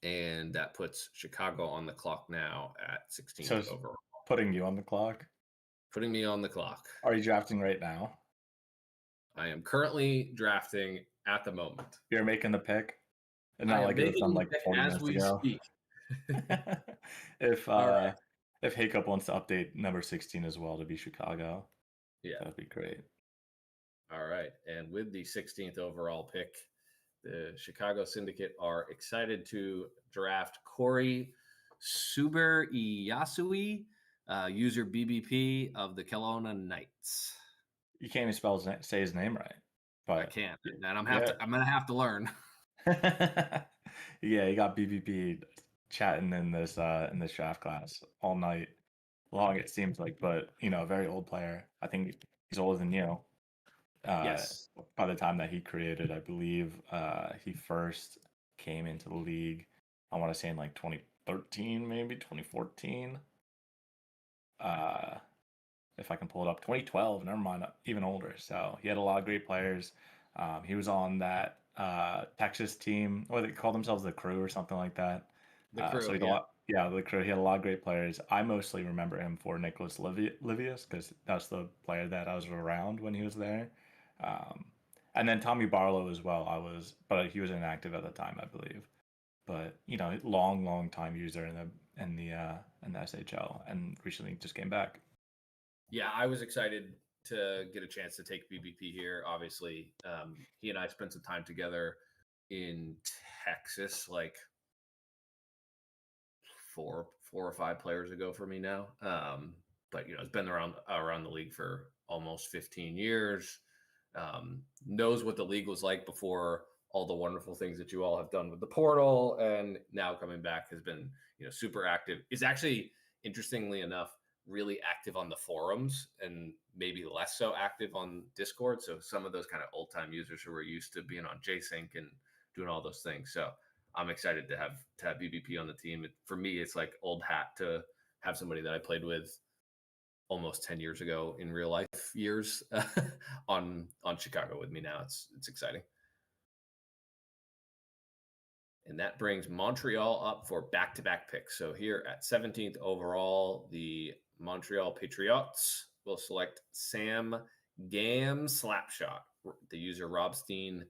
And that puts Chicago on the clock now at 16th overall. Putting you on the clock? Putting me on the clock. Are you drafting right now? I am currently drafting at the moment. You're making the pick? And not like it was done like 40 minutes ago. Speak. If Haycup wants to update number 16 as well to be Chicago, that'd be great. All right. And with the 16th overall pick, the Chicago Syndicate are excited to draft Corey Suber-Iyasui, user BBP of the Kelowna Knights. You can't even say his name right. But I can't, and I'm gonna have to learn. Yeah, he got BBP chatting in this draft class all night. long it seems like, but a very old player. I think he's older than you. Yes. By the time that he created, I believe he first came into the league, I want to say in like 2013, maybe 2014. If I can pull it up, 2012, never mind, even older. So he had a lot of great players. He was on that Texas team, or they called themselves the Crew or something like that. The So crew, he had a yeah. lot, yeah, the Crew. He had a lot of great players. I mostly remember him for Nicholas Livius because that's the player that I was around when he was there. Um, and then Tommy Barlow as well. But he was inactive at the time, I believe. But long time user in the SHL, and recently just came back. Yeah, I was excited to get a chance to take BBP here. Obviously, he and I spent some time together in Texas, like four or five players ago for me now. But it's been around the league for almost 15 years. Knows what the league was like before all the wonderful things that you all have done with the portal, and now coming back has been super active. Is actually, interestingly enough, really active on the forums and maybe less so active on Discord. So some of those kind of old time users who were used to being on JSync and doing all those things. So I'm excited to have BBP on the team. For me, it's like old hat to have somebody that I played with almost 10 years ago in real life years on Chicago with me now. It's exciting. And that brings Montreal up for back-to-back picks. So here at 17th overall, the Montreal Patriots will select Sam Gam Slapshot. The user Rob Steen,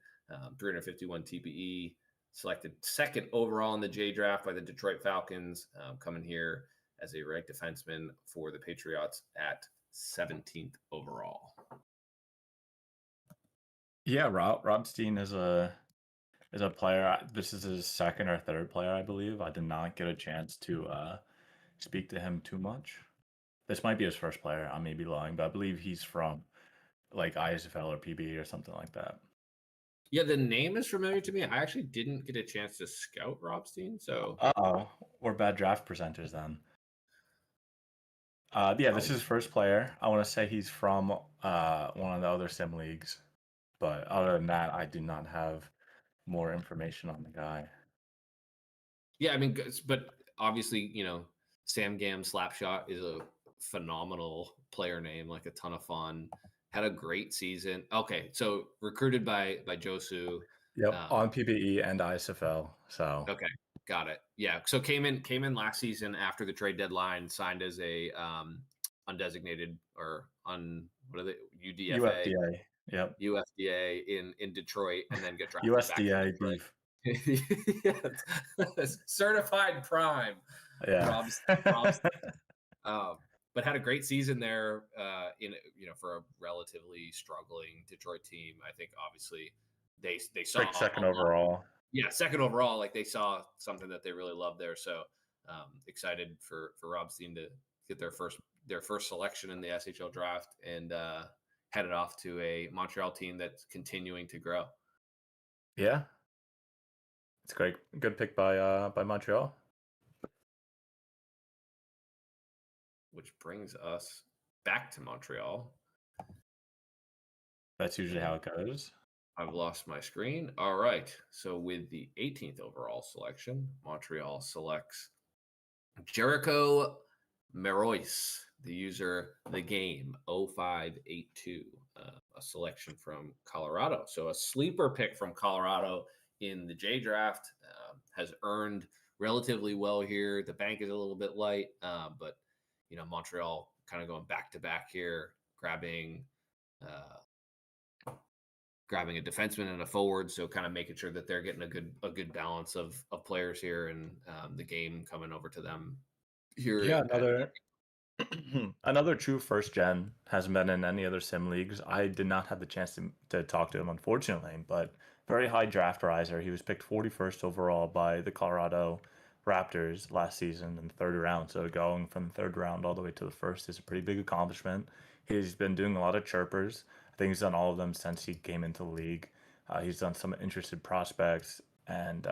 351 TPE, selected second overall in the J draft by the Detroit Falcons, coming here as a right defenseman for the Patriots at 17th overall. Yeah, Rob Steen is a player. This is his second or third player, I believe. I did not get a chance to speak to him too much. This might be his first player. I may be lying, but I believe he's from like ISFL or PB or something like that. Yeah, the name is familiar to me. I actually didn't get a chance to scout Rob Steen, so we're bad draft presenters then. Yeah, this is his first player. I want to say he's from one of the other sim leagues, but other than that, I do not have more information on the guy. Yeah, I mean, but obviously, Sam Gam Slapshot is a phenomenal player name, like a ton of fun. Had a great season. Okay, so recruited by Josu. Yep, on PBE and ISFL. So okay, got it. Yeah, so came in last season after the trade deadline, signed as a undesignated or what are they, UDFA, UFDA. Yep. UFDA in Detroit, and then get drafted back to USDA Detroit. beef. Yes. Certified prime. Yeah. Rob's but had a great season there for a relatively struggling Detroit team. I think obviously they saw like second overall. Yeah, second overall. Like they saw something that they really loved there. So excited for Rob's team to get their first selection in the SHL draft and headed off to a Montreal team that's continuing to grow. Yeah. It's a good pick by Montreal. Which brings us back to Montreal. That's usually how it goes. I've lost my screen. All right. So with the 18th overall selection, Montreal selects Jericho Merois, the user The Game 0582, a selection from Colorado. So a sleeper pick from Colorado in the J draft, has earned relatively well here. The bank is a little bit light, but Montreal kind of going back to back here, grabbing a defenseman and a forward, so kind of making sure that they're getting a good balance of players here, and the game coming over to them here. Yeah, another true first gen. Hasn't been in any other sim leagues. I did not have the chance to talk to him, unfortunately, but very high draft riser. He was picked 41st overall by the Colorado Raptors last season in the third round. So going from the third round all the way to the first is a pretty big accomplishment. He's been doing a lot of chirpers. I think he's done all of them since he came into the league. He's done some interested prospects, and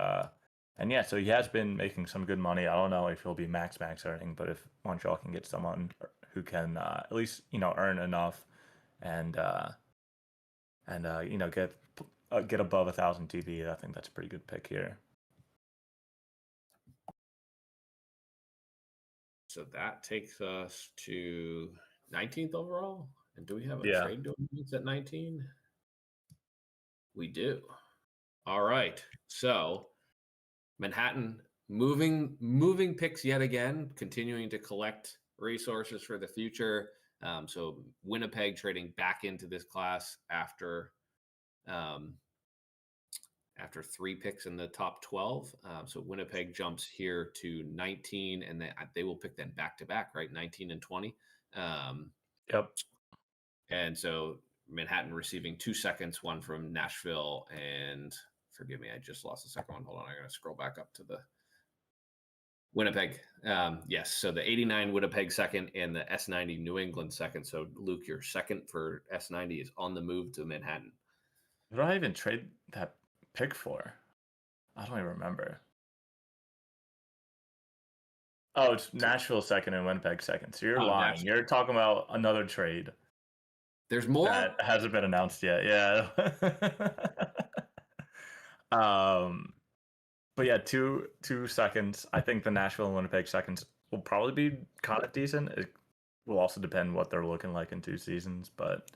And yeah, so he has been making some good money. I don't know if he'll be max earning, but if Montreal can get someone who can at least earn enough and get above 1,000 TV, I think that's a pretty good pick here. So that takes us to 19th overall. And do we have a Yeah. trade doing at 19? We do. All right. So Manhattan moving picks yet again, continuing to collect resources for the future. So Winnipeg trading back into this class after 3 picks in the top 12. So Winnipeg jumps here to 19, and they will pick then back to back, right? 19 and 20. Yep. And so Manhattan receiving 2 seconds, one from Nashville, and forgive me, I just lost the second one. Hold on, I'm going to scroll back up to the Winnipeg. Yes, so the 89 Winnipeg second and the S90 New England second. So Luke, your second for S90 is on the move to Manhattan. What did I even trade that pick for? I don't even remember. Oh, it's Nashville second and Winnipeg second. So you're lying. Nashville. You're talking about another trade. There's more that hasn't been announced yet. Yeah. But yeah, two seconds. I think the Nashville and Winnipeg seconds will probably be kind of decent. It will also depend what they're looking like in 2 seasons, but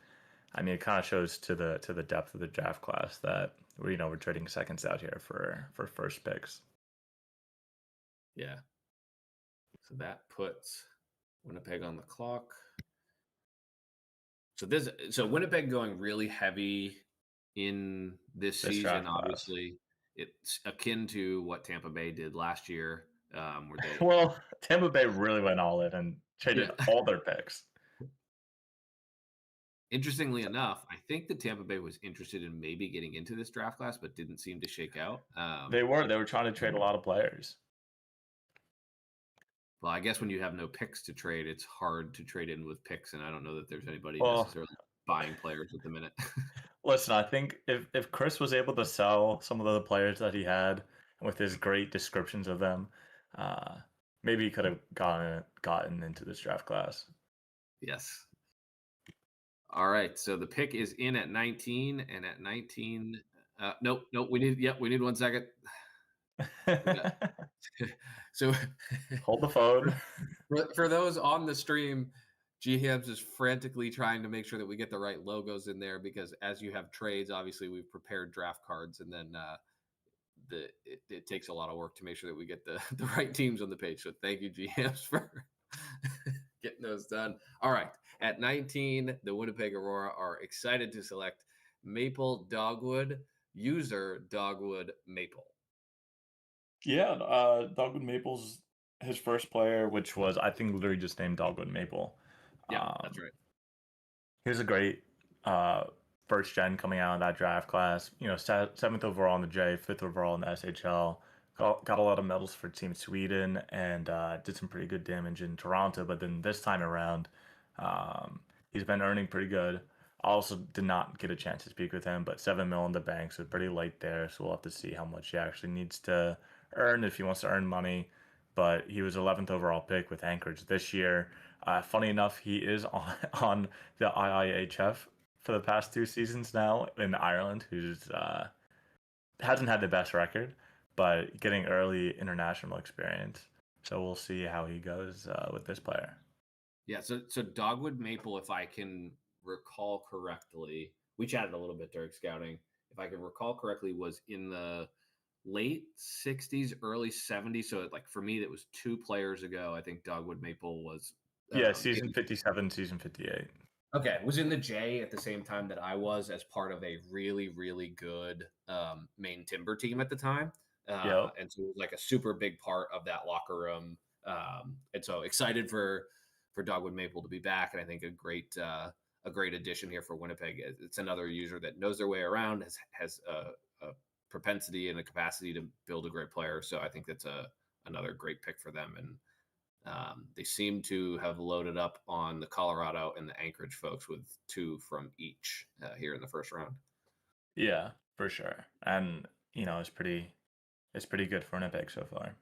I mean, it kind of shows to the depth of the draft class that we're trading seconds out here for first picks. Yeah. So that puts Winnipeg on the clock. So Winnipeg going really heavy in this season. Obviously, it's akin to what Tampa Bay did last year, where they well, Tampa Bay really went all in and traded all their picks. Interestingly enough, I think that Tampa Bay was interested in maybe getting into this draft class, but didn't seem to shake out. They were trying to trade a lot of players. Well, I guess when you have no picks to trade, it's hard to trade in with picks, and I don't know that there's anybody necessarily buying players at the minute. Listen, I think if Chris was able to sell some of the players that he had with his great descriptions of them, maybe he could have gotten into this draft class. Yes. All right, so the pick is in at 19, and at 19, nope, we need 1 second. So hold the phone. For those on the stream, GHams is frantically trying to make sure that we get the right logos in there, because as you have trades, obviously we've prepared draft cards, and then it takes a lot of work to make sure that we get the right teams on the page. So thank you, GHams, for getting those done. All right, at 19, the Winnipeg Aurora are excited to select Maple Dogwood, user Dogwood Maple. Yeah, Dogwood Maple's his first player, which was, I think, literally just named Dogwood Maple. Yeah, that's right. He was a great first gen coming out of that draft class. 7th overall in the J, 5th overall in the SHL. Got a lot of medals for Team Sweden and did some pretty good damage in Toronto. But then this time around, he's been earning pretty good. I also did not get a chance to speak with him, but 7 mil in the bank, so pretty late there. So we'll have to see how much he actually needs to earn if he wants to earn money. But he was 11th overall pick with Anchorage this year. Funny enough, he is on the IIHF for the past 2 seasons now in Ireland, who's hasn't had the best record, but getting early international experience. So we'll see how he goes with this player. Yeah, so Dogwood Maple, if I can recall correctly, we chatted a little bit during scouting. If I can recall correctly, was in the late 60s, early 70s. So for me, that was 2 players ago. I think Dogwood Maple was season 57, season 58. Okay, was in the J at the same time that I was, as part of a really, really good Maine Timber team at the time. And so it was a super big part of that locker room. And so excited for Dogwood Maple to be back, and I think a great addition here for Winnipeg. It's another user that knows their way around, has a propensity and a capacity to build a great player. So I think that's another great pick for them. And they seem to have loaded up on the Colorado and the Anchorage folks with 2 from each here in the first round. Yeah, for sure. And it's pretty It's pretty good for Winnipeg so far.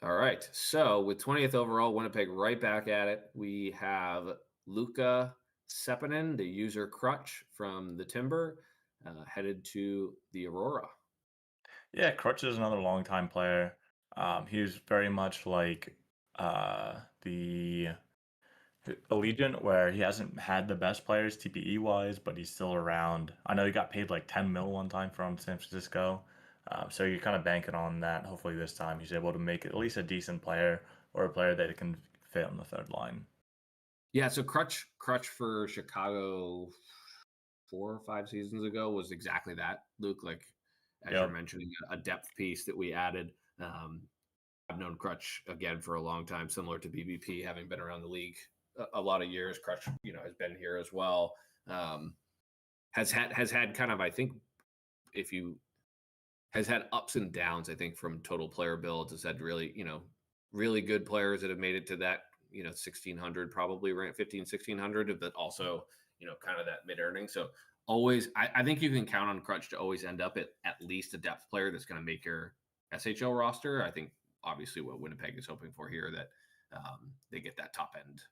All right. So with 20th overall, Winnipeg right back at it. We have Luka Sepinen, the user Crutch from the Timber, headed to the Aurora. Yeah, Crutch is another longtime player. He's very much like the Allegiant, where he hasn't had the best players TPE wise, but he's still around. I know he got paid like 10 mil one time from San Francisco. So you're kind of banking on that. Hopefully this time he's able to make at least a decent player or a player that can fit on the third line. Yeah, so Crutch for Chicago 4 or 5 seasons ago was exactly that, Luke. Like as you're Yep, mentioning, a depth piece that we added. I've known Crutch again for a long time, similar to BBP, having been around the league a lot of years. Crutch, has been here as well. Has had kind of, I think, if you has had ups and downs. I think from total player builds, has had really good players that have made it to that 1600, probably around 1600, but also kind of that mid earning. So always, I think you can count on Crutch to always end up at least a depth player that's going to make your SHL roster. I think obviously what Winnipeg is hoping for here, that they get that top end,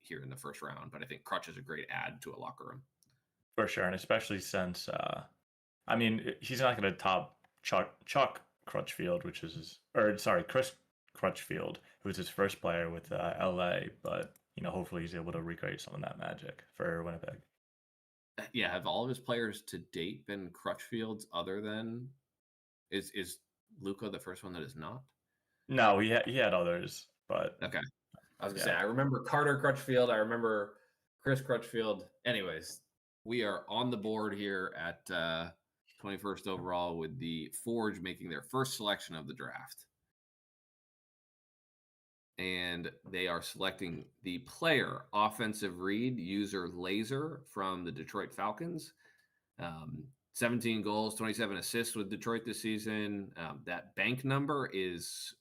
here in the first round. But I think Crutch is a great add to a locker room. for sure. And especially since, he's not going to top Chuck Crutchfield, Chris Crutchfield, who was his first player with LA, but hopefully he's able to recreate some of that magic for Winnipeg. Yeah, have all of his players to date been Crutchfields? Other than is Luka the first one that is not? No, he had others, but okay. I was gonna say I remember Carter Crutchfield. I remember Chris Crutchfield. Anyways, we are on the board here at 21st overall with the Forge making their first selection of the draft. And they are selecting the player offensive read user Laser from the Detroit Falcons. 17 goals, 27 assists with Detroit this season. That bank number is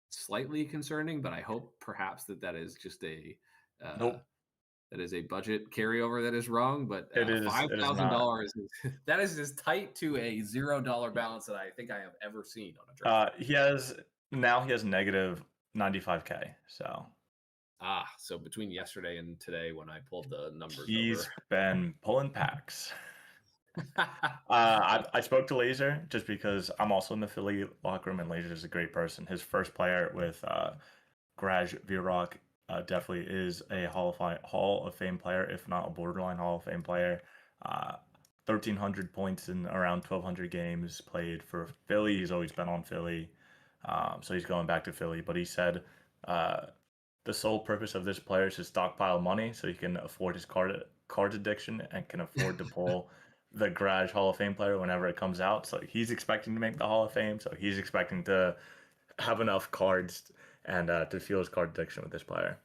slightly concerning, but I hope perhaps that is just a nope. That is a budget carryover that is wrong. But It is $5,000 that is as tight to a $0 balance that I think I have ever seen on a draft. He has negative 95K. So between yesterday and today, when I pulled the numbers, he's been pulling packs. I spoke to Laser just because I'm also in the Philly locker room, and Laser is a great person. His first player with Graj Virok definitely is a Hall of Fame player, if not a borderline Hall of Fame player. 1,300 points in around 1,200 games played for Philly. He's always been on Philly, so he's going back to Philly. But he said the sole purpose of this player is to stockpile money so he can afford his card addiction and can afford to pull the Garage Hall of Fame player whenever it comes out. So he's expecting to make the Hall of Fame. So he's expecting to have enough cards and to fuel his card addiction with this player.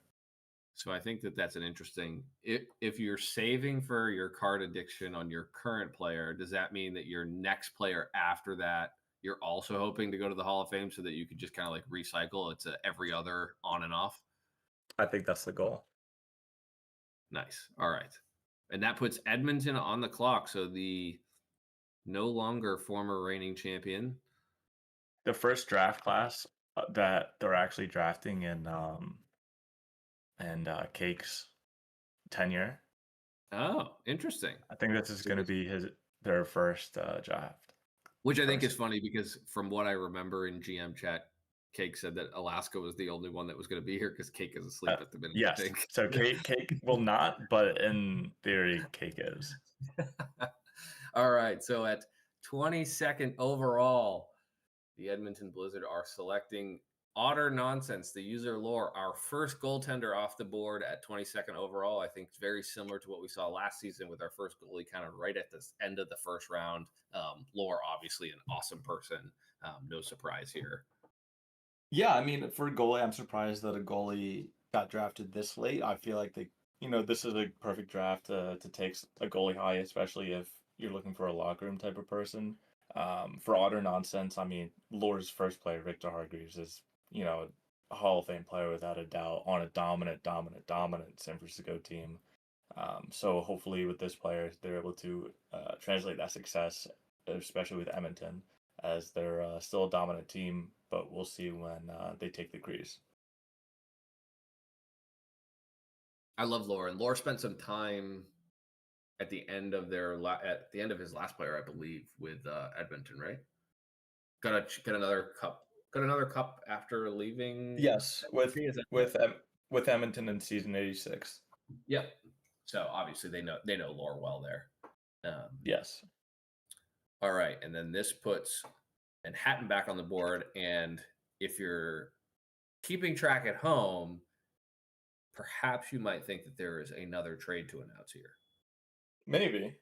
So I think that's an interesting. If you're saving for your card addiction on your current player, does that mean that your next player after that, you're also hoping to go to the Hall of Fame so that you could just kind of like recycle? It's every other on and off. I think that's the goal. Nice. All right. And that puts Edmonton on the clock. So the no longer former reigning champion. The first draft class that they're actually drafting in Cake's tenure. Oh, interesting. I think this is going to be their first draft. Which I think is funny because from what I remember in GM chat, Cake said that Alaska was the only one that was going to be here because Cake is asleep at the minute. Yes. So Cake will not, but in theory, Cake is. All right. So at 22nd overall, the Edmonton Blizzard are selecting Otter Nonsense, the user lore, our first goaltender off the board at 22nd overall. I think it's very similar to what we saw last season with our first goalie kind of right at the end of the first round. Lore, obviously an awesome person. No surprise here. Yeah, I mean, for a goalie, I'm surprised that a goalie got drafted this late. I feel like this is a perfect draft to take a goalie high, especially if you're looking for a locker room type of person. For Otter Nonsense, I mean, Lore's first player, Victor Hargreaves, is a Hall of Fame player without a doubt on a dominant San Francisco team. So hopefully with this player, they're able to translate that success, especially with Edmonton. as they're still a dominant team, but we'll see when they take the crease. I love Lore, and Lore spent some time at the end of at the end of his last player, I believe, with Edmonton, right? Got another cup. Got another cup after leaving. Yes, with Edmonton in season 86. Yep. So obviously they know Lore well there. Yes. All right, and then this puts Manhattan back on the board, and if you're keeping track at home, perhaps you might think that there is another trade to announce here. Maybe.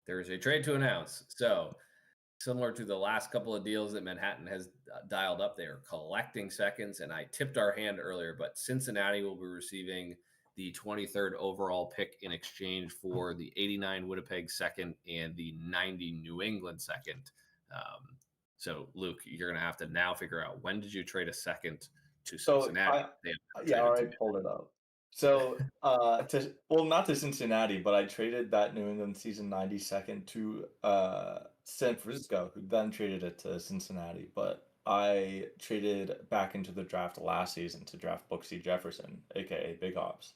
There is a trade to announce. So, similar to the last couple of deals that Manhattan has dialed up, they are collecting seconds. And I tipped our hand earlier, but Cincinnati will be receiving the 23rd overall pick in exchange for the 89 Winnipeg second and the 90 New England second. So, Luke, you're going to have to now figure out, when did you trade a second to Cincinnati? All right, pulled it up. So, not to Cincinnati, but I traded that New England season 90 second to San Francisco, who then traded it to Cincinnati. But I traded back into the draft last season to draft Booksy Jefferson, aka Big Hops.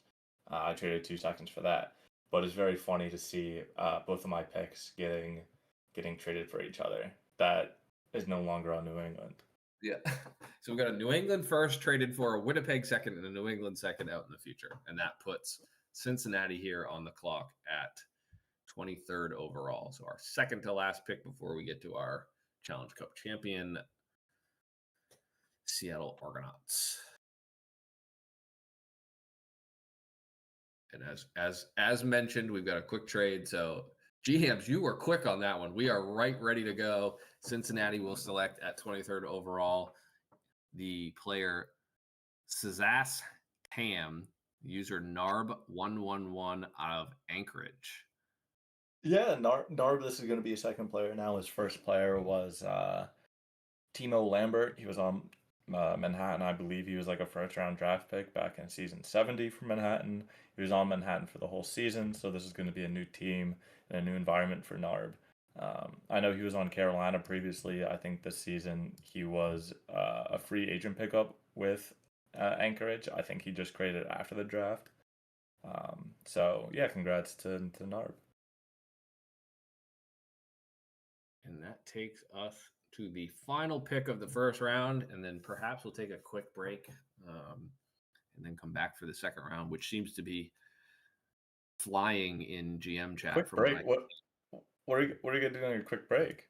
I traded 2 seconds for that. But it's very funny to see both of my picks getting traded for each other. That is no longer on New England. Yeah. So we've got a New England first traded for a Winnipeg second and a New England second out in the future. And that puts Cincinnati here on the clock at 23rd overall. So our second to last pick before we get to our Challenge Cup champion, Seattle Argonauts. And as mentioned, we've got a quick trade. So GMs, you were quick on that one. We are ready to go. Cincinnati will select at 23rd overall the player Cezas Ham, user Narb111 out of Anchorage. Yeah, Narb, this is going to be a second player now. His first player was Timo Lambert. He was on Manhattan. I believe he was like a first-round draft pick back in season 70 for Manhattan. He was on Manhattan for the whole season, so this is going to be a new team and a new environment for Narb. I know he was on Carolina previously. I think this season he was a free agent pickup with Anchorage. I think he just created after the draft. So yeah, congrats to Narb. And that takes us to the final pick of the first round, and then perhaps we'll take a quick break and then come back for the second round, which seems to be flying in GM chat. Quick break? What are you going to do on your quick break?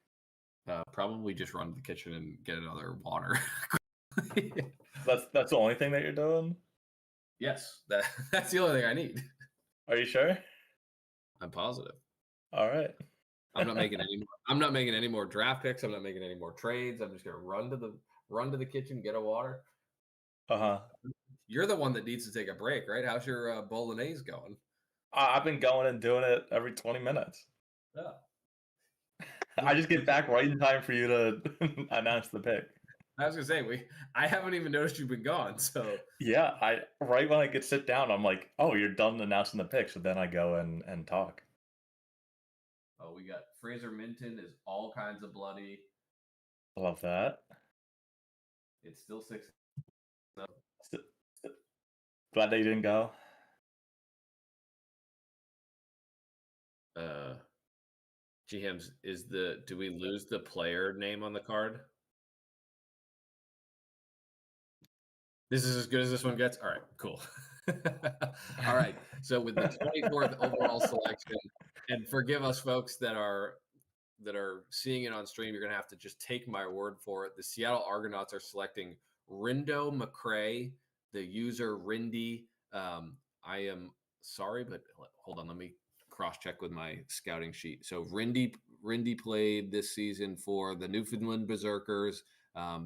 Probably just run to the kitchen and get another water. That's the only thing that you're doing? Yes, that's the only thing I need. Are you sure? I'm positive. All right. I'm not making any more. I'm not making any more draft picks. I'm not making any more trades. I'm just gonna run to the kitchen, get a water. You're the one that needs to take a break, right? How's your bolognese going? I've been going and doing it every 20 minutes. Yeah. I just get back right in time for you to announce the pick. I was gonna say I haven't even noticed you've been gone. So yeah, right when I get sit down, I'm like, oh, you're done announcing the pick. So then I go and talk. Oh, we got Fraser Minton is all kinds of bloody. I love that. It's still 6. Glad they didn't go. GMs, do we lose the player name on the card? This is as good as this one gets. All right, cool. All right. So with the 24th overall selection, and forgive us folks that are seeing it on stream, you're gonna have to just take my word for it. The Seattle Argonauts are selecting Rindo McCray, the user Rindy. I am sorry, but hold on, let me cross-check with my scouting sheet. So Rindy played this season for the Newfoundland Berserkers.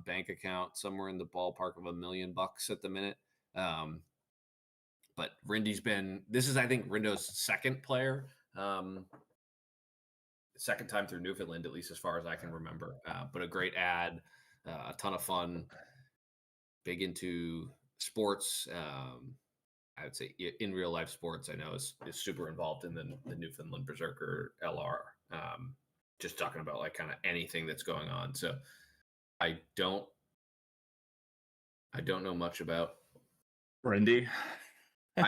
Bank account somewhere in the ballpark of $1 million at the minute. But Rindy's this is, I think, Rindo's second player. Second time through Newfoundland, at least as far as I can remember. But a great ad, a ton of fun, big into sports. I would say in real life sports, I know is super involved in the Newfoundland Berserker LR. just talking about like kind of anything that's going on. So I don't know much about Rindy. so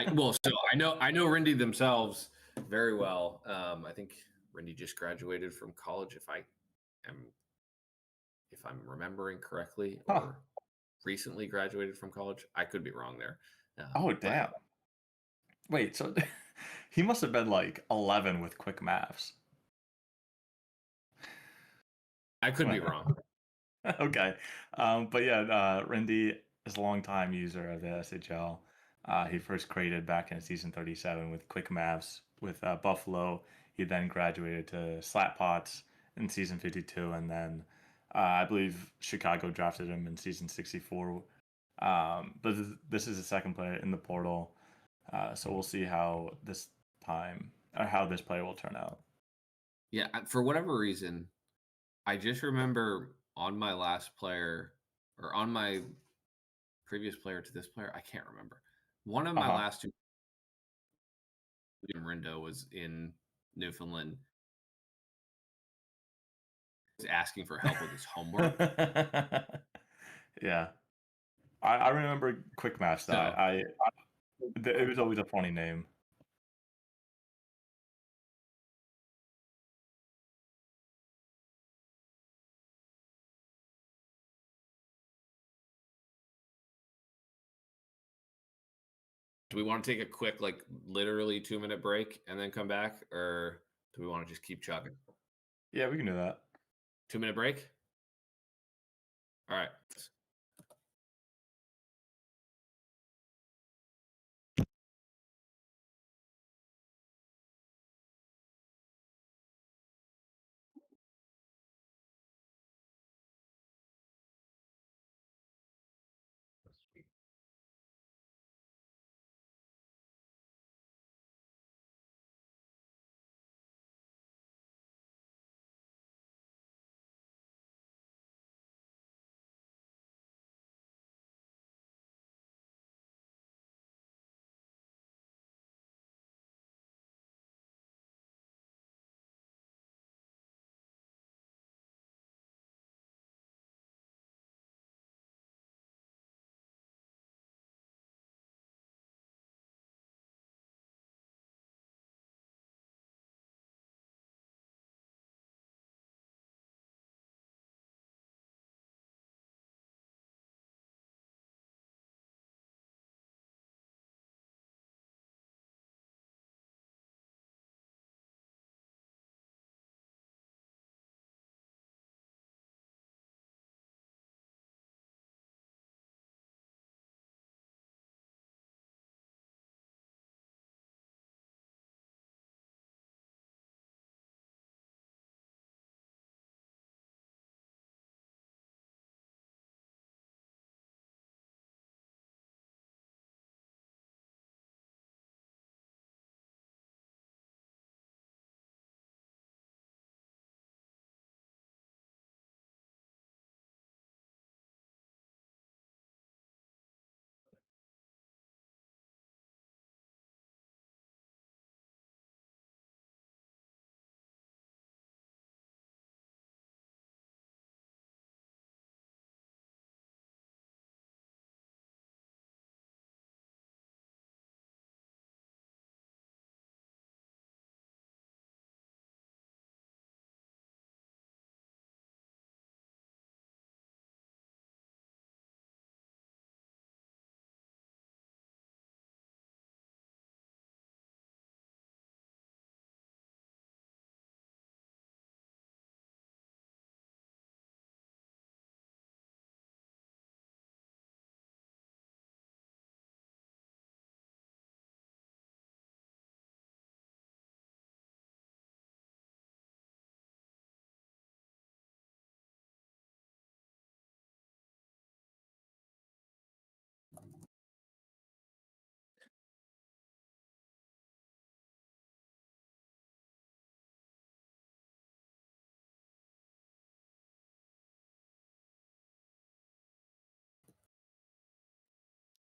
I know Rindy themselves very well. I think Rindy just graduated from college, if I'm remembering correctly, or recently graduated from college. I could be wrong there. Oh, damn. Wait, so he must have been like 11 with quick maths. I could be wrong. Okay. But yeah, Rindy is a long-time user of the SHL. He first created back in season 37 with quick maths with Buffalo. He then graduated to Slat Pots in season 52, and then I believe Chicago drafted him in season 64. But this is the second player in the portal, so we'll see how this player will turn out. Yeah, for whatever reason, I just remember on my last player or on my previous player to this player, I can't remember. One of my last two, Rindo, was in Newfoundland, asking for help with his homework. Yeah, I remember quick maths. That it was always a funny name. Do we want to take a quick, like literally 2-minute break and then come back, or do we want to just keep chugging? Yeah, we can do that. 2-minute break. All right.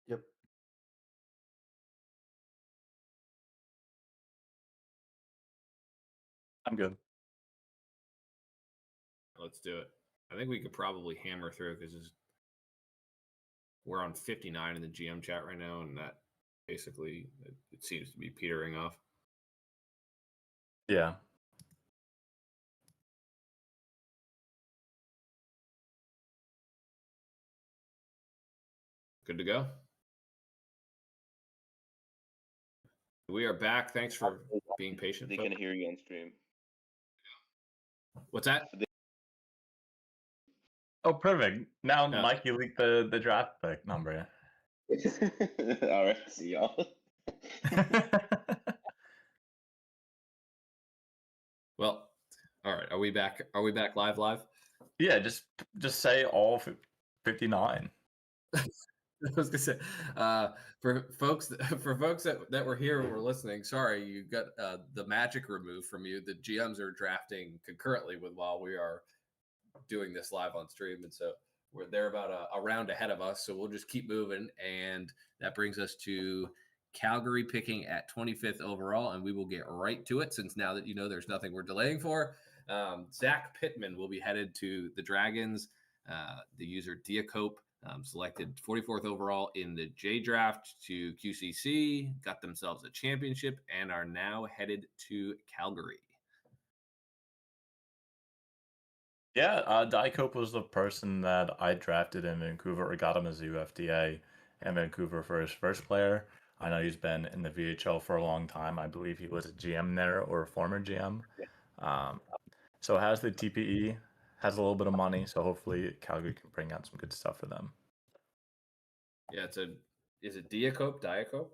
Yep. I'm good. let's do it. I think we could probably hammer through because we're on 59 in the GM chat right now, and that basically it seems to be petering off. Yeah. Good to go. We are back. Thanks for being patient. They can hear you on stream. What's that? Oh, perfect. Now, Mike, you leaked the draft pick number. All right, see y'all. Well, all right. Are we back? Are we back live? Yeah, just say all 59. I was gonna say, for folks that were here and were listening, sorry, you got the magic removed from you. The GMs are drafting concurrently while we are doing this live on stream, and so they're about a round ahead of us. So we'll just keep moving, and that brings us to Calgary picking at 25th overall, and we will get right to it since now that you know there's nothing we're delaying for. Zach Pittman will be headed to the Dragons. The user Diacope selected 44th overall in the J draft to QCC, got themselves a championship, and are now headed to Calgary. Yeah, Diacope was the person that I drafted in Vancouver. I got him as a UFDA in Vancouver for his first player. I know he's been in the VHL for a long time. I believe he was a GM there or a former GM. So has the TPE, has a little bit of money. So hopefully Calgary can bring out some good stuff for them. Yeah, is it Diacope? Diacope.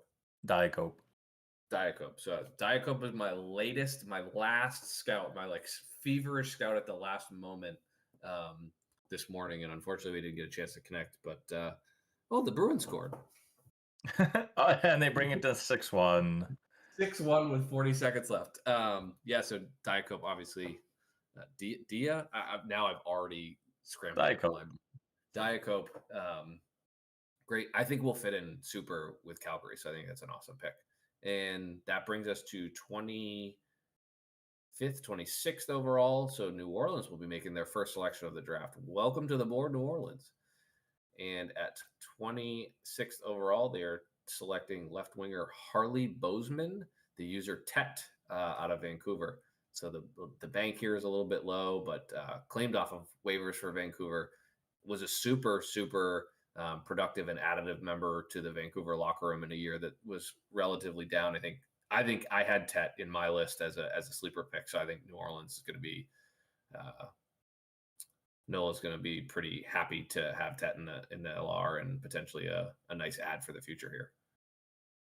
So Diacope was my last scout, my feverish scout at the last moment this morning, and unfortunately we didn't get a chance to connect. But the Bruins scored. And they bring it to 6-1. 6-1 with 40 seconds left. So Diacope, obviously, Dia. Now I've already scrambled. Diacope. Great. I think we'll fit in super with Calgary, so I think that's an awesome pick. And that brings us to 25th, 26th overall. So New Orleans will be making their first selection of the draft. Welcome to the board, New Orleans. And at 26th overall, they are selecting left winger Harley Bozeman, the user Tet out of Vancouver. So the bank here is a little bit low, but claimed off of waivers for Vancouver. Was a super productive and additive member to the Vancouver locker room in a year that was relatively down. I think I had Tet in my list as a sleeper pick. So I think New Orleans is going to be Nola's going to be pretty happy to have Tet in the LR and potentially a nice ad for the future here.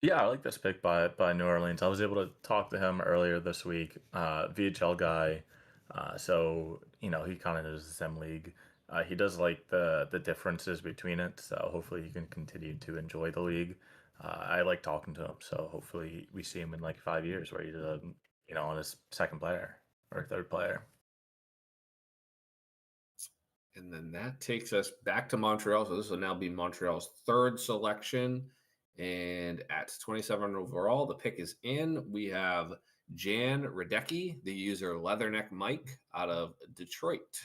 Yeah, I like this pick by New Orleans. I was able to talk to him earlier this week. VHL guy, so he kind of knows the SEM league. He does like the differences between it, so hopefully he can continue to enjoy the league. I like talking to him, so hopefully we see him in 5 years where he's on his second player or third player. And then that takes us back to Montreal. So this will now be Montreal's third selection. And at 27 overall, the pick is in. We have Jan Radecki, the user Leatherneck Mike out of Detroit.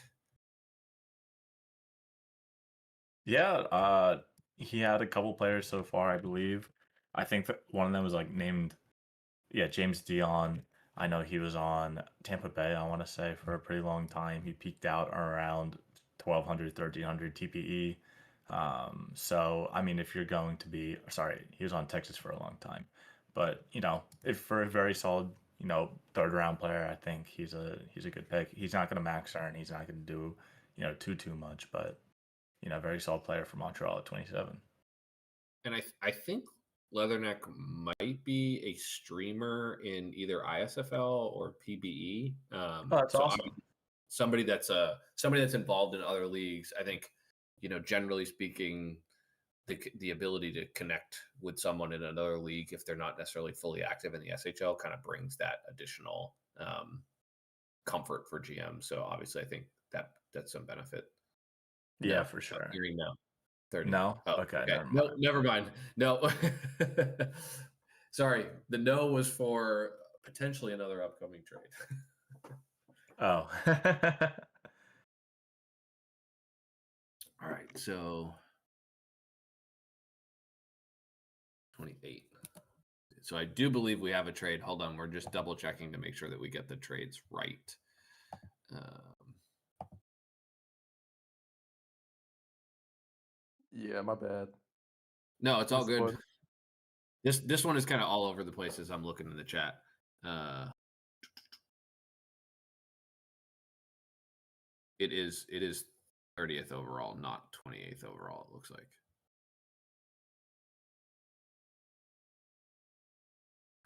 Yeah, he had a couple players so far, I believe. I think that one of them was named, James Dion. I know he was on Tampa Bay, I want to say, for a pretty long time. He peaked out around 1,200, 1,300 TPE. So, I mean, if you're going to be, sorry, he was on Texas for a long time. But, if for a very solid, third round player, I think he's a good pick. He's not going to max earn. He's not going to do, too much, but very solid player for Montreal at 27. And I think Leatherneck might be a streamer in either ISFL or PBE. That's awesome. Somebody that's involved in other leagues. I think, generally speaking, the ability to connect with someone in another league if they're not necessarily fully active in the SHL kind of brings that additional comfort for GM. So obviously, I think that's some benefit. Yeah, for sure. Hearing now. 30. No? Oh, okay. No, never mind. No. Sorry. The no was for potentially another upcoming trade. Oh. so 28. So I do believe we have a trade. Hold on, we're just double checking to make sure that we get the trades right. Yeah, my bad. No, it's all This good. one- This one is kind of all over the place as I'm looking in the chat. It is 30th overall, not 28th overall, it looks like.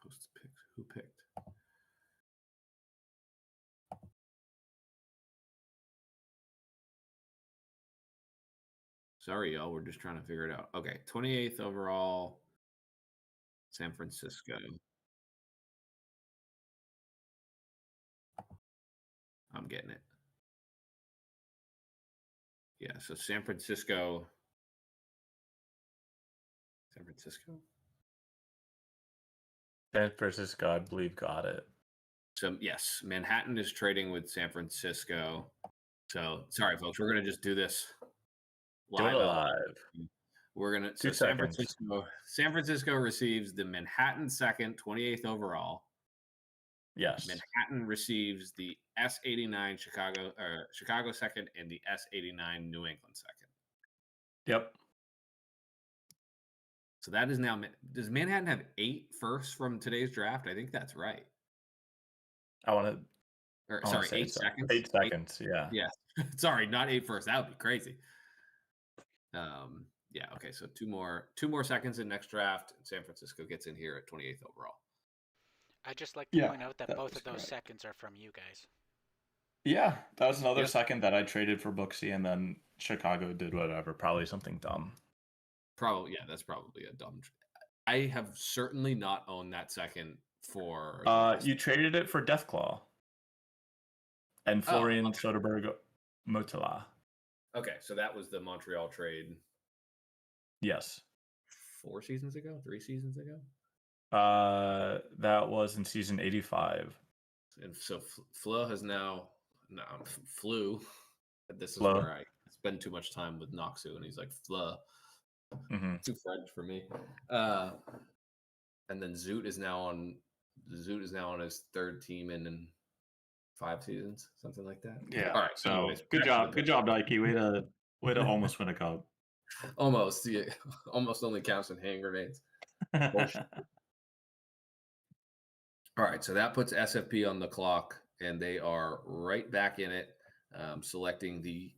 Post picks. Who picked? Sorry, y'all. We're just trying to figure it out. Okay, 28th overall, San Francisco. I'm getting it. Yeah, so San Francisco. San Francisco? San Francisco, I believe, got it. So, yes, Manhattan is trading with San Francisco. So, sorry, folks. We're going to just do this Do it live. live. We're going to. 2 So, seconds. San Francisco receives the Manhattan second, 28th overall. Yes. Manhattan receives the S89 Chicago second and the S89 New England second. Yep. So that is now. Does Manhattan have 8 firsts from today's draft? I think that's right. I want to. Or sorry, 8 seconds. 8 seconds. Yeah. Yeah. Sorry, not 8 firsts. That would be crazy. Yeah. Okay. So two more seconds in next draft. San Francisco gets in here at 28th overall. I'd just like to point out that both of those correct. seconds are from you guys. Yeah, that was another Yep. second that I traded for Booksy, and then Chicago did whatever. Probably something dumb. Probably, yeah. That's probably a dumb. I have certainly not owned that second for. You traded it for Deathclaw and Florian Soderberg Motala. Okay, so that was the Montreal trade. Yes. 4 seasons ago, 3 seasons ago. That was in season 85. And so Flo has now Flew. This is Flo. where I spend too much time with Noxu, and he's like Flo. Mm-hmm. Too French for me. And then Zoot is now on his 3rd team in 5 seasons, something like that. Yeah. All right. So anyways, good job, Nike. Way to almost win a cup. Almost. Yeah, almost only counts in hand grenades. All right, so that puts SFP on the clock, and they are right back in it, selecting the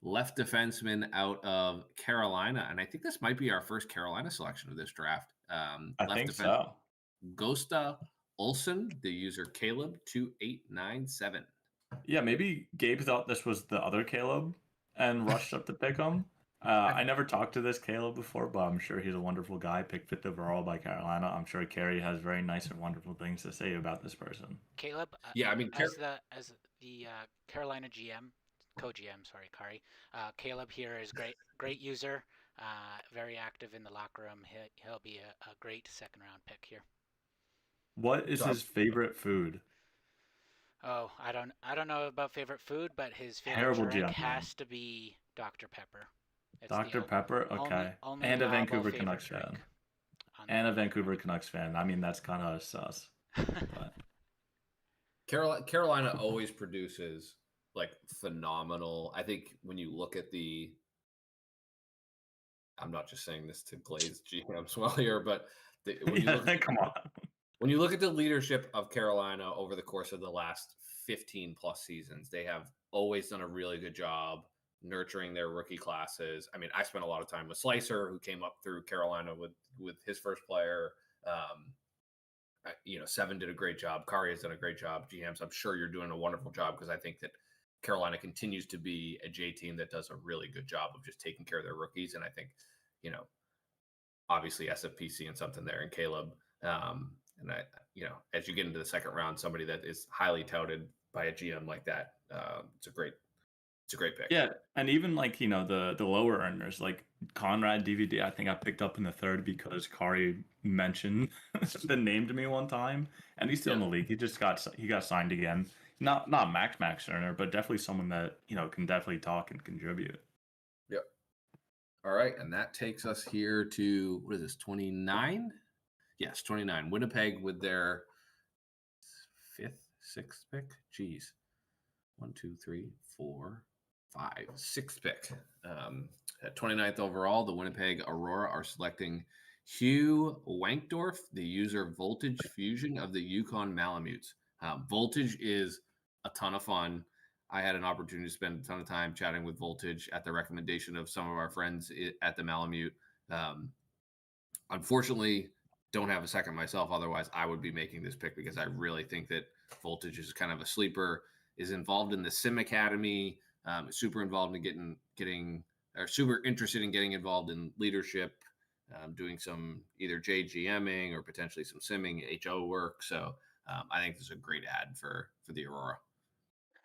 left defenseman out of Carolina. And I think this might be our first Carolina selection of this draft. I think so. Gosta Olson, the user Caleb2897. Yeah, maybe Gabe thought this was the other Caleb and rushed up to pick him. I never talked to this Caleb before, but I'm sure he's a wonderful guy. Picked 5th overall by Carolina. I'm sure Carrie has very nice and wonderful things to say about this person. Caleb, yeah, I mean, as the Carolina GM, co-GM, sorry, Kari. Caleb here is great user, very active in the locker room. He'll be a great 2nd round pick here. What is his favorite food? Oh, I don't know about favorite food, but his favorite drink has to be Dr. Pepper. It's Dr. Pepper, okay. Only and a Vancouver favorite Canucks drink fan. And a Vancouver Canucks fan. I mean, that's kind of sus. But Carolina always produces like phenomenal. I think when you look at I'm not just saying this to glaze GMs well here, but come on. When you look at the leadership of Carolina over the course of the last 15 plus seasons, they have always done a really good job nurturing their rookie classes. I mean, I spent a lot of time with Slicer, who came up through Carolina with his first player. Seven did a great job. Kari has done a great job. GMs, I'm sure you're doing a wonderful job, because I think that Carolina continues to be a J team that does a really good job of just taking care of their rookies. And I think, obviously SFP seeing something there in Caleb. And as you get into the 2nd round, somebody that is highly touted by a GM like that, it's a great pick. Yeah, and even like the lower earners like Conrad DVD, I think I picked up in the 3rd because Kari mentioned the name to me one time, and he's still in the league. He got signed again. Not max earner, but definitely someone that can definitely talk and contribute. Yep. All right, and that takes us here to, what is this, 29? Yes, 29. Winnipeg with their sixth pick. Jeez. 1, 2, 3, 4, 5, sixth pick. At 29th overall, the Winnipeg Aurora are selecting Hugh Wankdorf, the user Voltage Fusion of the Yukon Malamutes. Voltage is a ton of fun. I had an opportunity to spend a ton of time chatting with Voltage at the recommendation of some of our friends at the Malamute. Unfortunately, don't have a second myself. Otherwise, I would be making this pick because I really think that Voltage is kind of a sleeper. Is involved in the Sim Academy. Super involved in getting, or super interested in getting involved in leadership, doing some either JGMing or potentially some simming HO work. So I think this is a great ad for the Aurora.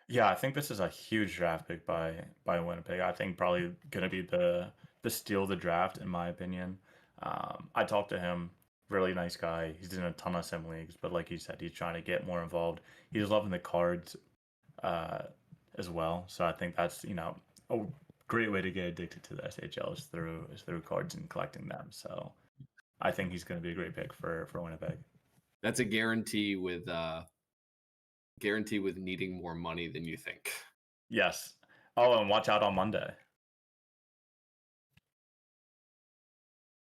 Yeah, I think this is a huge draft pick by Winnipeg. I think probably going to be the steal of the draft in my opinion. I talked to him, really nice guy. He's in a ton of sim leagues, but like you said, he's trying to get more involved. He's loving the cards as well. So I think that's a great way to get addicted to the SHL is through cards and collecting them. So I think he's going to be a great pick for Winnipeg. That's a guarantee with needing more money than you think. Yes. Oh, and watch out on Monday.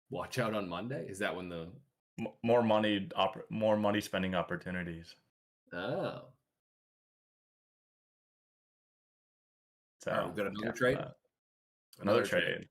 Watch out on Monday. Is that when the more money spending opportunities? Oh. So all right, we've got another trade. Another trade.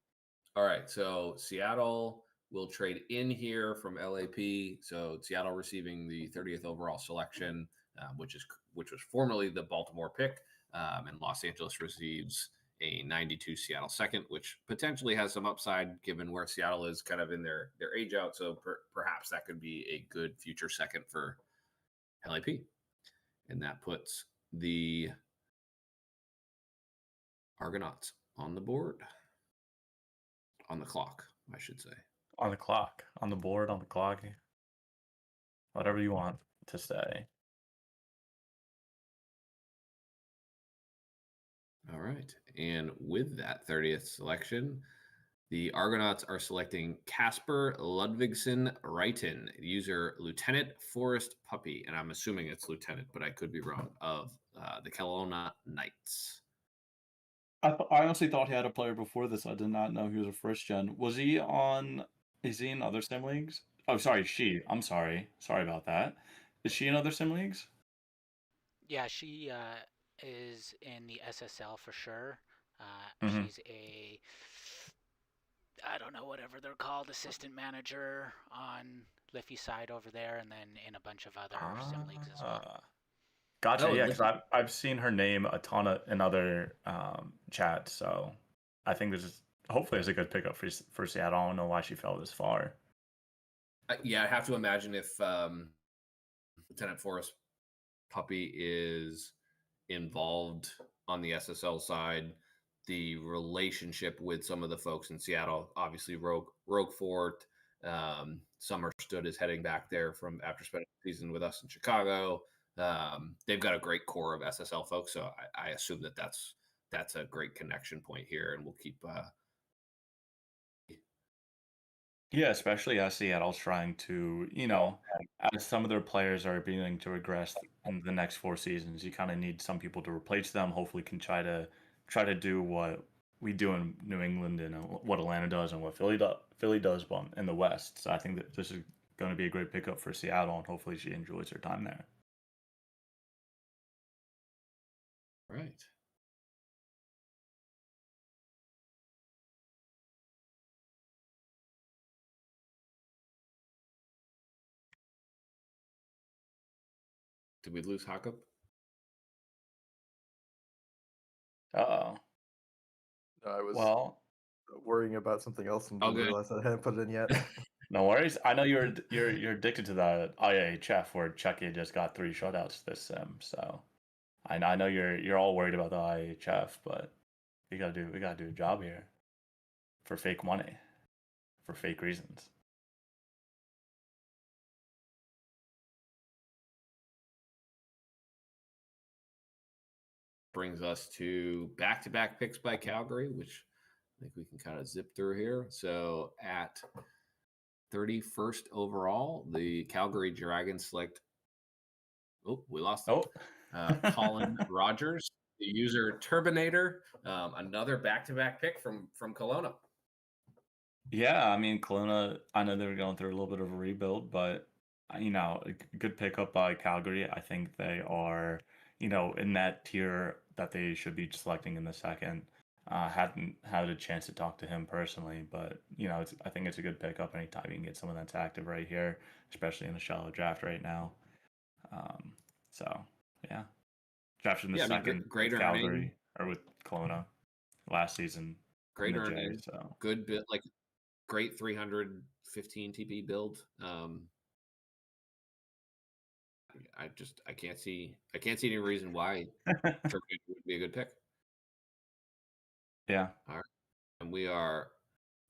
All right, so Seattle will trade in here from LAP. So Seattle receiving the 30th overall selection, which was formerly the Baltimore pick, and Los Angeles receives a 92 Seattle second, which potentially has some upside given where Seattle is kind of in their age out. So perhaps that could be a good future second for LAP, and that puts the Argonauts on the board. On the clock, I should say. On the clock, on the board, on the clock, whatever you want to say. All right. And with that 30th selection, the Argonauts are selecting Casper Ludvigsen Reiten, user Lieutenant Forest Puppy. And I'm assuming it's Lieutenant, but I could be wrong, of the Kelowna Knights. I honestly thought he had a player before this. I did not know he was a first gen. Is he in other sim leagues? Oh, sorry, she. I'm sorry. Sorry about that. Is she in other sim leagues? Yeah, she is in the SSL for sure. She's I don't know, whatever they're called, assistant manager on Liffey side over there, and then in a bunch of other sim leagues as well. Gotcha. Yeah, because I've seen her name a ton in other chats, so I think this is hopefully it's a good pickup for Seattle. I don't know why she fell this far. Yeah, I have to imagine if Lieutenant Forest Puppy is involved on the SSL side, the relationship with some of the folks in Seattle, obviously Rogue Fort, Summerstood is heading back there from after spending the season with us in Chicago. They've got a great core of SSL folks, so I assume that's a great connection point here, and we'll keep. Yeah, especially as Seattle's trying to, as some of their players are beginning to regress in the next 4 seasons, you kind of need some people to replace them. Hopefully, can try to do what we do in New England and what Atlanta does and what Philly does in the West. So I think that this is going to be a great pickup for Seattle, and hopefully she enjoys her time there. Right. Did we lose Hawkup? Uh-oh. I was worrying about something else and didn't realize I hadn't put it in yet. No worries. I know you're addicted to the IHF where Czechia just got 3 shutouts this sim. So I know you're all worried about the IHF, but we gotta do a job here for fake money, for fake reasons. Brings us to back-to-back picks by Calgary, which think we can kind of zip through here. So at 31st overall, the Calgary Dragons select. Oh, we lost him. Colin Rogers, the user Turbinator, another back-to-back pick from Kelowna. Yeah, I mean, Kelowna, I know they were going through a little bit of a rebuild, but a good pickup by Calgary. I think they are, in that tier that they should be selecting in the second. Hadn't had a chance to talk to him personally, but I think it's a good pickup anytime you can get someone that's active right here, especially in a shallow draft right now. So yeah, drafted in the second great with earning. Calgary or with Kelowna last season. Great in the earning, J, so good bit, like great 315 TP build. I can't see any reason why Turbinator would be a good pick. Yeah. All right, and we are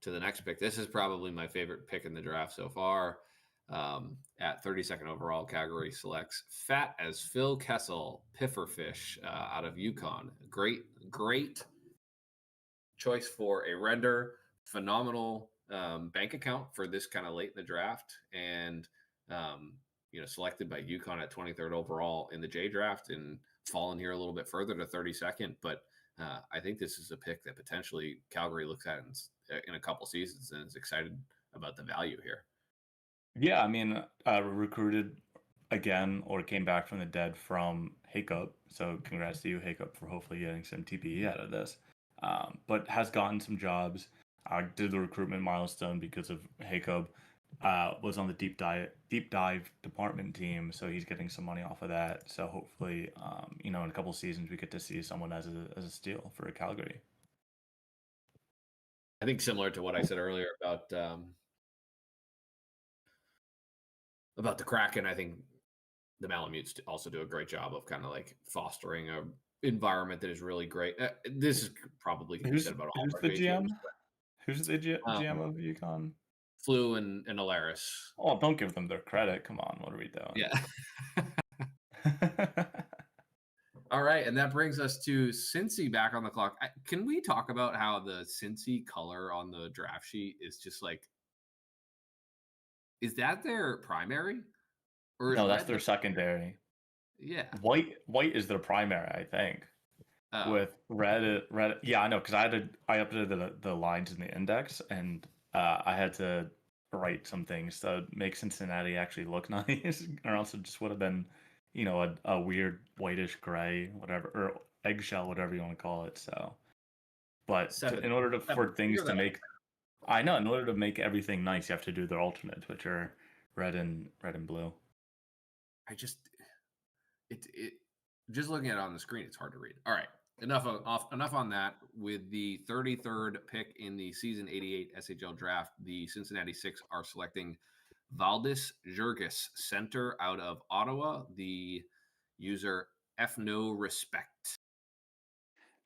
to the next pick. This is probably my favorite pick in the draft so far. At 32nd overall, Calgary selects fat as Phil Kessel, Pifferfish out of Yukon. Great choice for a render. Phenomenal bank account for this kind of late in the draft, and selected by Yukon at 23rd overall in the J draft, and fallen here a little bit further to 32nd. But I think this is a pick that potentially Calgary looks at in a couple seasons and is excited about the value here. Yeah, I mean, recruited again or came back from the dead from Hakup. So congrats to you, Hakup, for hopefully getting some TPE out of this. But has gotten some jobs. Did the recruitment milestone because of Hakup. Was on the deep dive department team, so he's getting some money off of that. So hopefully, in a couple seasons, we get to see someone as a steal for Calgary. I think similar to what I said earlier about the Kraken, I think the Malamutes also do a great job of kind of like fostering a environment that is really great. This is probably going to be said about all who's our the J GM? teams, Who's the GM of Yukon? Flu and Alaris. Oh, don't give them their credit. Come on, what are we doing? Yeah. All right, and that brings us to Cincy back on the clock. Can we talk about how the Cincy color on the draft sheet is just like, is that their primary? Or no, that's their secondary. Yeah. White is their primary, I think. With red, yeah, I know, because I updated the lines in the index, and I had to write some things to make Cincinnati actually look nice, or else it just would have been, a weird whitish gray, whatever, or eggshell, whatever you want to call it. So, but in order for things to make, I know, in order to make everything nice, you have to do their alternates, which are red and blue. Just looking at it on the screen, it's hard to read. All right. Enough on that. With the 33rd pick in the season 88 SHL draft, the Cincinnati Six are selecting Valdis Jurgis, center out of Ottawa, the user F No Respect.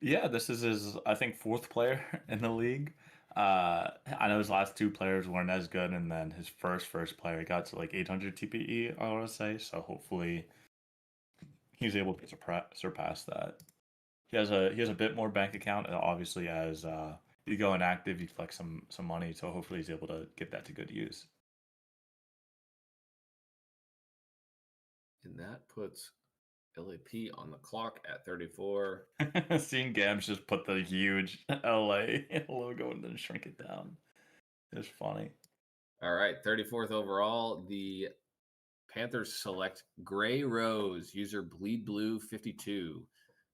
Yeah, this is his, I think, fourth player in the league. I know his last two players weren't as good, and then his first player got to like 800 TPE, I want to say. So hopefully he's able to surpass that. He has a bit more bank account, and obviously as you go inactive, you collect some money. So hopefully he's able to get that to good use. And that puts LAP on the clock at 34. Seeing Gams just put the huge LA logo and then shrink it down. It's funny. All right, 34th overall, the Panthers select Gray Rose, user Bleed Blue 52.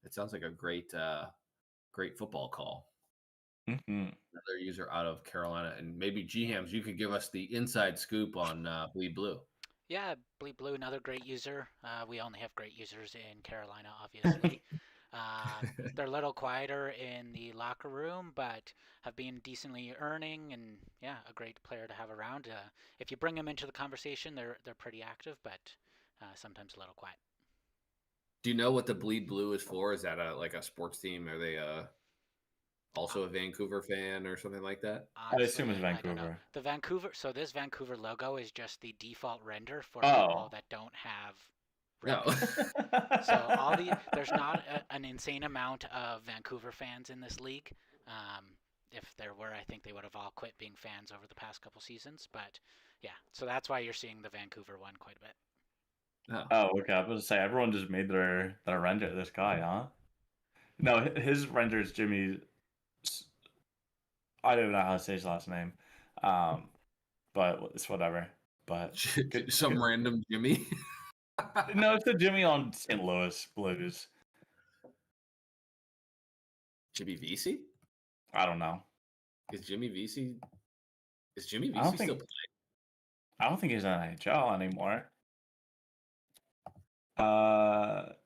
It sounds like a great football call. Mm-hmm. Another user out of Carolina, and maybe G-Hams, you could give us the inside scoop on Bleed Blue. Yeah, Bleed Blue, another great user. We only have great users in Carolina, obviously. They're a little quieter in the locker room, but have been decently earning, and yeah, a great player to have around. If you bring them into the conversation, they're pretty active, but sometimes a little quiet. Do you know what the Bleed Blue is for? Is that a sports team? Are they also a Vancouver fan or something like that? Honestly, I assume it's Vancouver. This Vancouver logo is just the default render for people that don't have. No. So there's not an insane amount of Vancouver fans in this league. If there were, I think they would have all quit being fans over the past couple seasons. But yeah, so that's why you're seeing the Vancouver one quite a bit. Oh, okay. I was going to say everyone just made their render this guy, huh? No, his render is Jimmy. I don't know how to say his last name, but it's whatever. But some random Jimmy. No, it's a Jimmy on St. Louis Blues. Jimmy Vesey? I don't know. Is Jimmy Vesey still playing? I don't think he's in NHL anymore.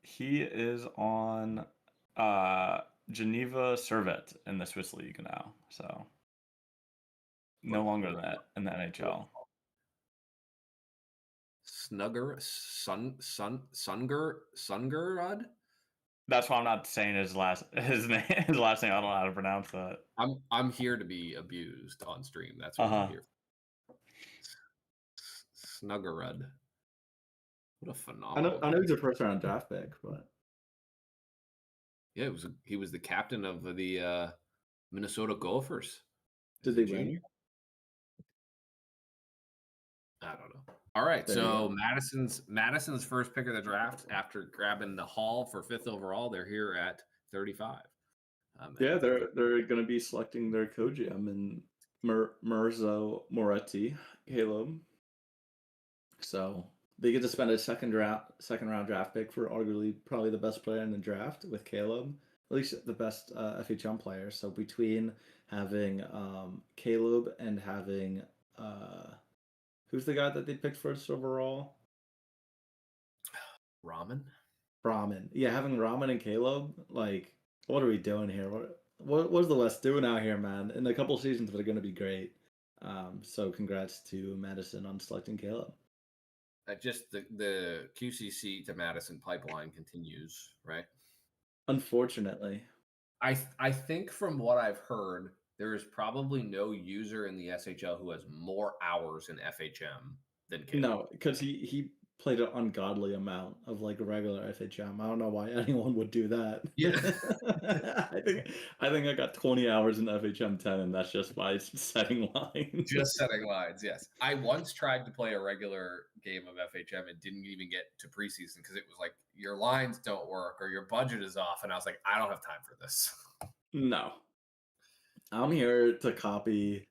He is on Geneva Servette in the Swiss League now, so no longer that in the NHL. Sungerud? That's why I'm not saying his last name. His last name. I don't know how to pronounce that. I'm here to be abused on stream. That's what I'm here for. Snuggerud. What a phenomenal. I know he's a first round draft pick, but yeah, he was the captain of the Minnesota Gophers. Did they win? I don't know. All right, so Madison's first pick of the draft after grabbing the Hall for 5th overall. They're here at 35. Yeah, they're going to be selecting their co-GM and Mirzo Moretti, Caleb. So they get to spend a second round draft pick for arguably probably the best player in the draft with Caleb, at least the best FHM player. So between having Caleb and having who's the guy that they picked first overall? Ramen. Yeah, having Ramen and Caleb, like, what are we doing here? What's the West doing out here, man? In a couple seasons, they're going to be great. So congrats to Madison on selecting Caleb. Just the QCC to Madison pipeline continues, right? Unfortunately. I think from what I've heard, there is probably no user in the SHL who has more hours in FHM than Caleb. No, because he played an ungodly amount of like regular FHM. I don't know why anyone would do that. Yeah. I think I got 20 hours in FHM 10, and that's just by setting lines. Just setting lines, yes. I once tried to play a regular game of FHM and didn't even get to preseason because it was like your lines don't work or your budget is off, and I was like, I don't have time for this. No. I'm here to copy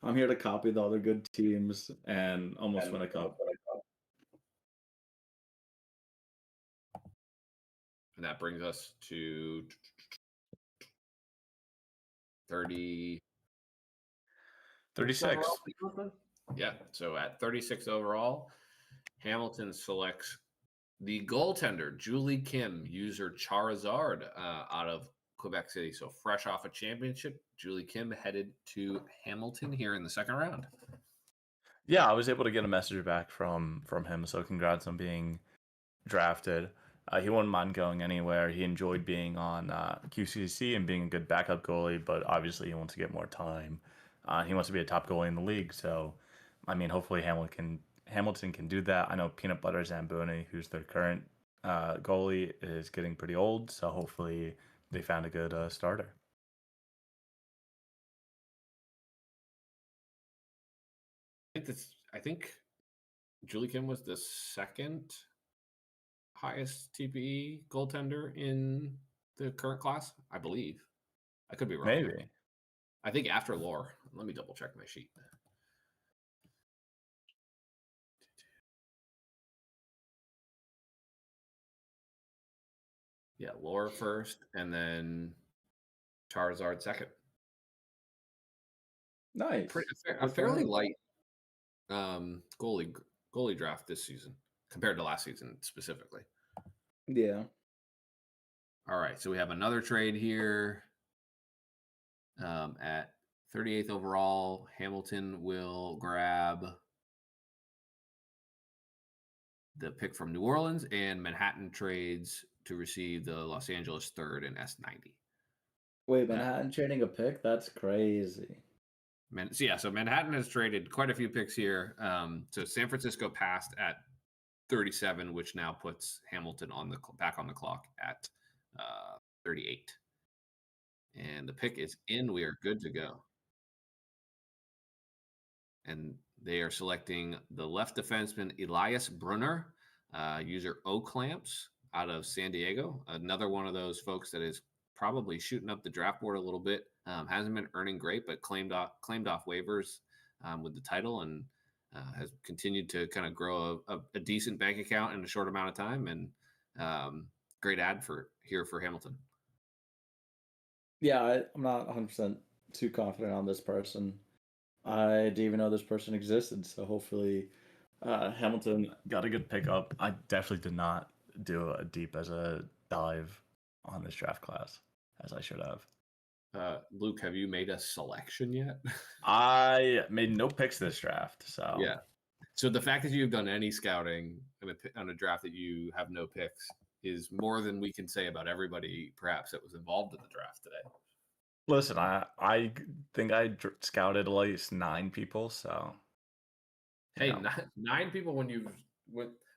the other good teams and almost win a cup. And that brings us to 36. Yeah, so at 36 overall, Hamilton selects the goaltender, Julie Kim, user Charizard, out of Quebec City. So fresh off a championship, Julie Kim headed to Hamilton here in the second round. Yeah, I was able to get a message back from him, so congrats on being drafted. He wouldn't mind going anywhere. He enjoyed being on QCC and being a good backup goalie, but obviously he wants to get more time. He wants to be a top goalie in the league, so I mean, hopefully Hamilton can do that. I know Peanut Butter Zamboni, who's their current goalie, is getting pretty old, so hopefully they found a good starter. I think Julie Kim was the second highest TPE goaltender in the current class, I believe. I could be wrong. Maybe. I think after Lore. Let me double check my sheet. Yeah, Lore first, and then Charizard second. Nice. A fairly light goalie draft this season compared to last season specifically. Yeah. All right, so we have another trade here. At 38th overall, Hamilton will grab the pick from New Orleans, and Manhattan trades to receive the Los Angeles third and S90. Wait, Manhattan trading a pick? That's crazy. So Manhattan has traded quite a few picks here. So San Francisco passed at 37, which now puts Hamilton back on the clock at 38. And the pick is in. We are good to go. And they are selecting the left defenseman Elias Brunner, user O Clamps out of San Diego. Another one of those folks that is probably shooting up the draft board a little bit. Hasn't been earning great, but claimed off waivers with the title, and has continued to kind of grow a decent bank account in a short amount of time. And great ad for Hamilton. Yeah, I'm not 100% too confident on this person. I didn't even know this person existed, so hopefully Hamilton got a good pickup. I definitely did not do a deep as a dive on this draft class as I should have. Luke, have you made a selection yet? I made no picks this draft, so yeah. So the fact that you've done any scouting on a draft that you have no picks is more than we can say about everybody perhaps that was involved in the draft today. Listen, I think I scouted at least 9 people, so. Hey, 9 people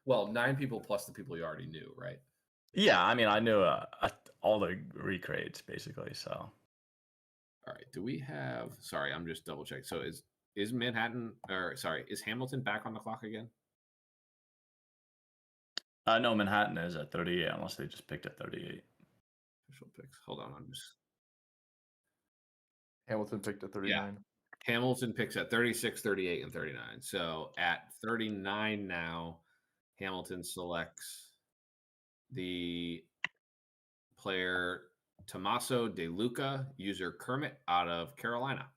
well, 9 people plus the people you already knew, right? Yeah, I mean, I knew all the recreates basically, so. All right, do we have? Sorry, I'm just double checking. So is Manhattan is Hamilton back on the clock again? No, Manhattan is at 38 unless they just picked at 38. Official picks. Hold on, I'm just. Hamilton picked at 39. Yeah. Hamilton picks at 36, 38, and 39. So at 39 now, Hamilton selects the player Tommaso De Luca, user Kermit out of Carolina.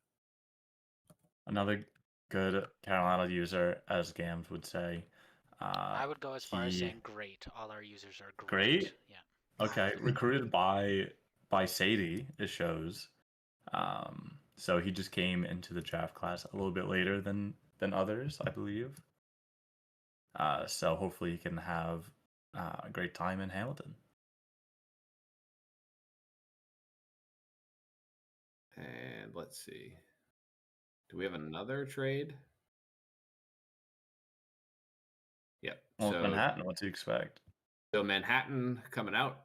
Another good Carolina user, as Gams would say. I would go as far as saying great. All our users are great. Great? Yeah. Okay. Recruited by Sadie, it shows. So he just came into the draft class a little bit later than others, I believe. So hopefully he can have a great time in Hamilton. And let's see. Do we have another trade? Yep. Well, so, Manhattan, what do you expect? So Manhattan coming out.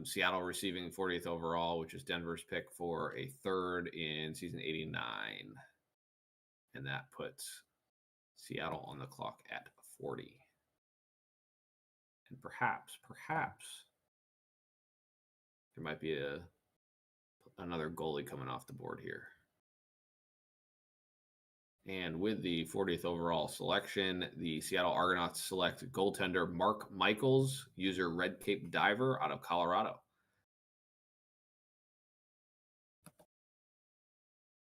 Seattle receiving 40th overall, which is Denver's pick for a third in season 89. And that puts Seattle on the clock at 40. And perhaps there might be another goalie coming off the board here. And with the 40th overall selection, the Seattle Argonauts select goaltender Mark Michaels, user Red Cape Diver out of Colorado.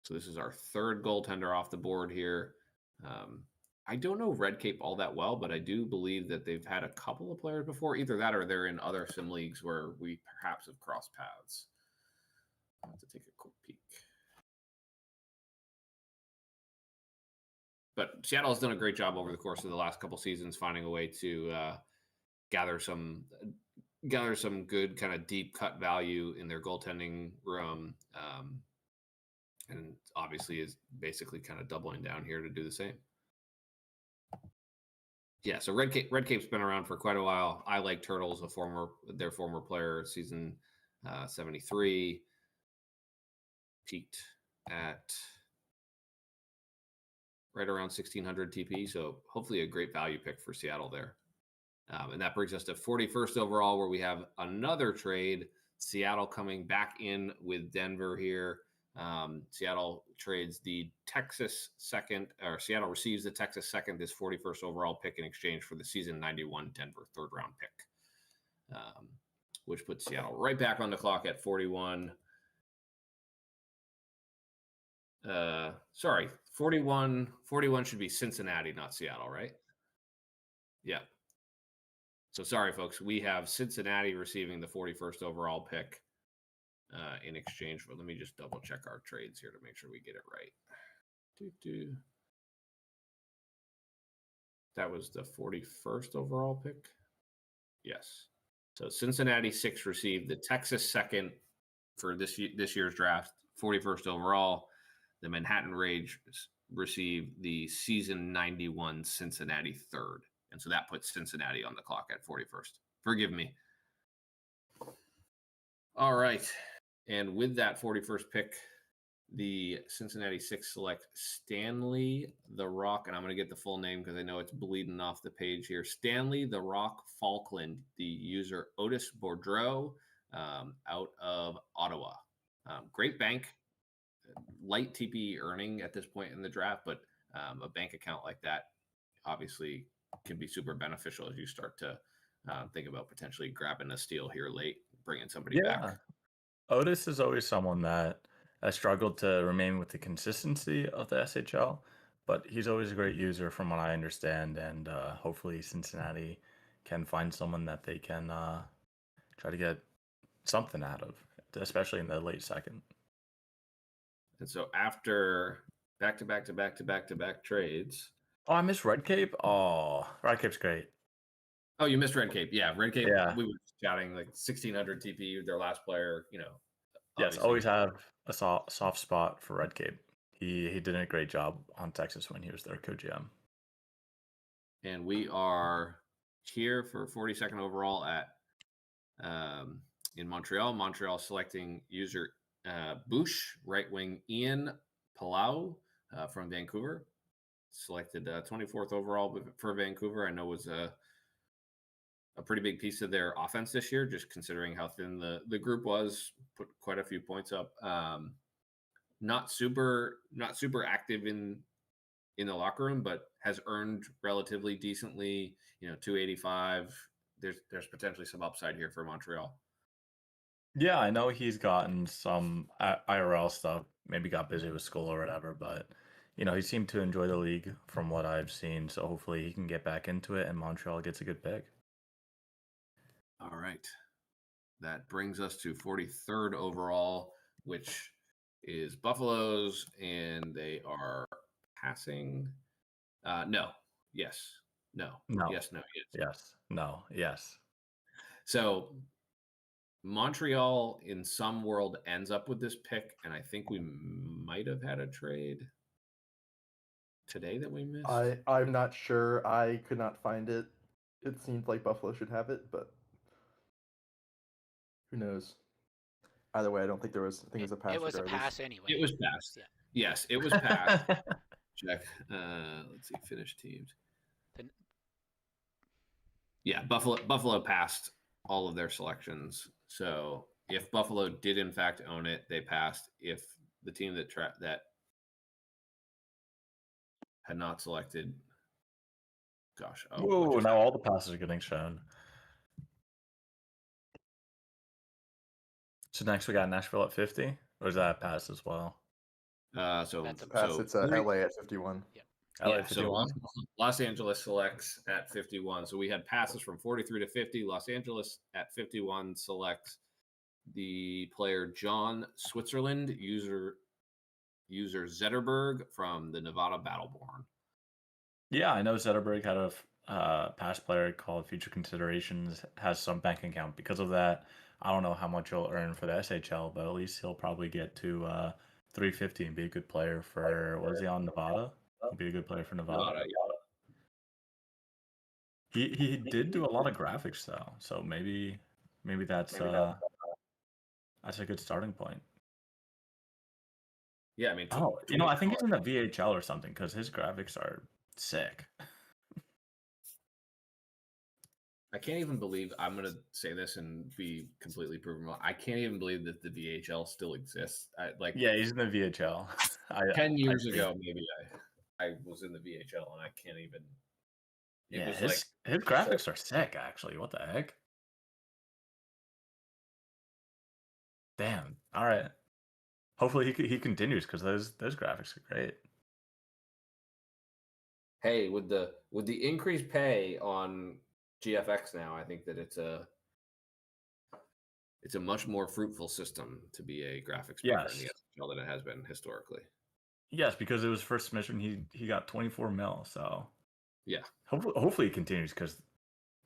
So this is our third goaltender off the board here. I don't know Red Cape all that well, but I do believe that they've had a couple of players before. Either that or they're in other sim leagues where we perhaps have crossed paths. I'll have to take a quick peek. But Seattle has done a great job over the course of the last couple seasons finding a way to gather some good kind of deep cut value in their goaltending room, and obviously is basically kind of doubling down here to do the same. Yeah, so Red Cape's been around for quite a while. I like Turtles, their former player, season 73, peaked at right around 1,600 TP. So hopefully a great value pick for Seattle there. And that brings us to 41st overall, where we have another trade. Seattle coming back in with Denver here. Seattle trades the Texas second, or Seattle receives the Texas second, this 41st overall pick in exchange for the season 91 Denver third round pick, which puts Seattle right back on the clock at 41. 41 should be Cincinnati, not Seattle, right? Yeah. So sorry, folks. We have Cincinnati receiving the 41st overall pick in exchange for, let me just double check our trades here to make sure we get it right. That was the 41st overall pick. Yes. So Cincinnati 6 received the Texas second for this year's draft, 41st overall. The Manhattan Rage received the season 91 Cincinnati third. And so that puts Cincinnati on the clock at 41st. Forgive me. All right. And with that 41st pick, the Cincinnati Six select Stanley the Rock, and I'm going to get the full name because I know it's bleeding off the page here. Stanley the Rock Falkland, the user Otis Boudreau, out of Ottawa. Great bank, light TP earning at this point in the draft, but a bank account like that obviously can be super beneficial as you start to think about potentially grabbing a steal here late, bringing somebody back. Otis is always someone that has struggled to remain with the consistency of the SHL, but he's always a great user from what I understand, and hopefully Cincinnati can find someone that they can try to get something out of, especially in the late second. And so after back-to-back trades. Oh, I missed Red Cape? Oh, Red Cape's great. Oh, you missed Red Cape. Yeah, Red Cape, we were chatting like 1,600 TP, their last player, Yes, always have a soft spot for Red Cape. He did a great job on Texas when he was their co-GM. And we are here for 42nd overall at in Montreal. Montreal selecting user Bush, right wing Ian Palau from Vancouver. Selected 24th overall for Vancouver. I know was a pretty big piece of their offense this year, just considering how thin the group was. Put quite a few points up. Not super active in the locker room, but has earned relatively decently. 285. There's potentially some upside here for Montreal. Yeah, I know he's gotten some IRL stuff. Maybe got busy with school or whatever, but he seemed to enjoy the league from what I've seen. So hopefully he can get back into it, and Montreal gets a good pick. All right. That brings us to 43rd overall, which is Buffalo's, and they are passing. No. Yes. No. No. Yes. No. Yes. Yes. No. Yes. So Montreal in some world ends up with this pick, and I think we might have had a trade today that we missed. I'm not sure. I could not find it. It seemed like Buffalo should have it, but who knows? Either way, I don't think there was. I think it was a pass. It was regardless. a pass anyway. It was passed. Yeah. Yes, it was passed. Check. Let's see. Finish teams. Yeah, Buffalo passed all of their selections. So if Buffalo did in fact own it, they passed. If the team that had not selected, gosh, whoa! Now all the passes are getting shown. So next we got Nashville at 50, or is that a pass as well? So that's a pass. It's LA at 51. Yeah. LA at 51. So Los Angeles selects at 51. So we had passes from 43 to 50. Los Angeles at 51 selects the player John Switzerland, user Zetterberg from the Nevada Battleborn. Yeah, I know Zetterberg had a past player called Future Considerations, has some bank account. Because of that, I don't know how much he'll earn for the SHL, but at least he'll probably get to 350 and be a good player for, was he on Nevada? He'll be a good player for Nevada. He did do a lot of graphics though, so maybe that's a good starting point. Yeah, I mean, I think he's in the VHL or something because his graphics are sick. I can't even believe I'm going to say this and be completely proven wrong. I can't even believe that the VHL still exists. Yeah, he's in the VHL. 10 years ago, maybe I was in the VHL and I can't even. His graphics are sick, actually. What the heck? Damn. All right. Hopefully he continues because those graphics are great. Hey, with the increased pay on GFX now, I think that it's a much more fruitful system to be a graphics maker in the SHL than it has been historically. Yes, because it was first submission, he got 24 mil. So yeah, hopefully he continues because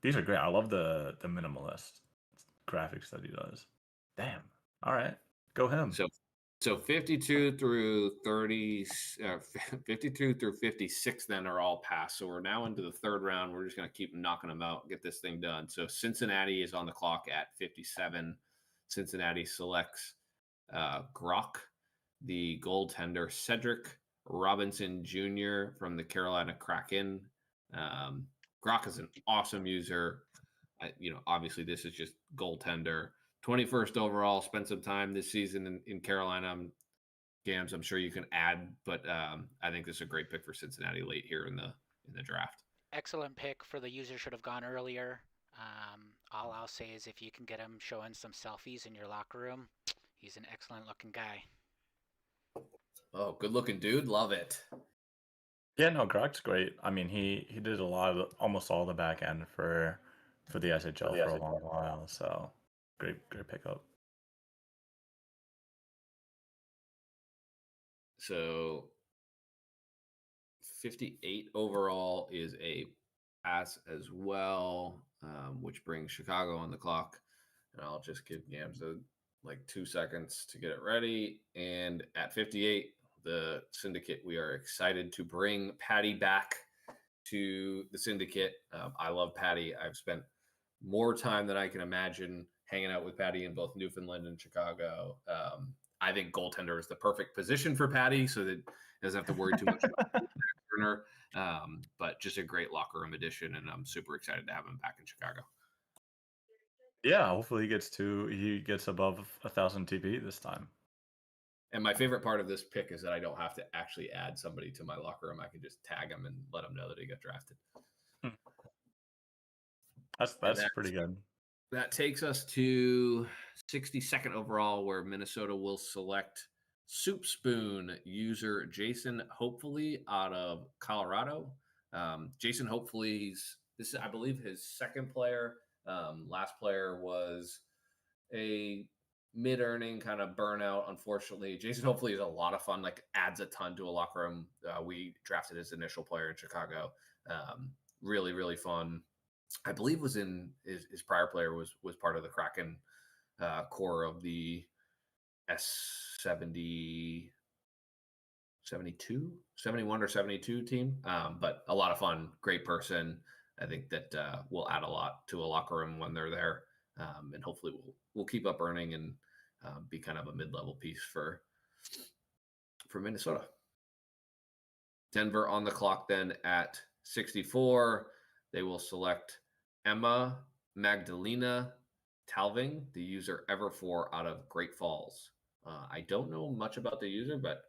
these are great. I love the minimalist graphics that he does. Damn. All right, go him. So 52 through 56 then are all passed. So we're now into the third round. We're just going to keep knocking them out, get this thing done. So Cincinnati is on the clock at 57. Cincinnati selects Grok, the goaltender Cedric Robinson Jr. from the Carolina Kraken. Grok is an awesome user. Obviously this is just goaltender. 21st overall, spent some time this season in Carolina. Gams, I'm sure you can add, but I think this is a great pick for Cincinnati late here in the draft. Excellent pick for the user. Should have gone earlier. All I'll say is if you can get him showing some selfies in your locker room, he's an excellent looking guy. Oh, good looking dude. Love it. Yeah, no, Grok's great. I mean, he did a lot of almost all the back end for the SHL for a long while. So great pickup. So 58 overall is a pass as well, which brings Chicago on the clock. And I'll just give Gams like 2 seconds to get it ready. And at 58, the syndicate, we are excited to bring Patty back to the syndicate. I love Patty. I've spent more time than I can imagine hanging out with Patty in both Newfoundland and Chicago. I think goaltender is the perfect position for Patty so that he doesn't have to worry too much about Turner. But just a great locker room addition, and I'm super excited to have him back in Chicago. Yeah, hopefully he gets above 1,000 TP this time. And my favorite part of this pick is that I don't have to actually add somebody to my locker room. I can just tag him and let him know that he got drafted. That's pretty good. That takes us to 62nd overall, where Minnesota will select Soup Spoon user Jason Hopefully out of Colorado. Jason Hopefully, this is, I believe, his second player. Last player was a mid-earning kind of burnout, unfortunately. Jason Hopefully is a lot of fun, like adds a ton to a locker room. We drafted his initial player in Chicago. Really, really fun. I believe was in his prior player was part of the Kraken core of the S70, 72, 71 or 72 team. But a lot of fun, great person. I think that will add a lot to a locker room when they're there. And hopefully we'll keep up earning and be kind of a mid-level piece for Minnesota. Denver on the clock then at 64. They will select Emma Magdalena Talving, the user Ever4 out of Great Falls. I don't know much about the user, but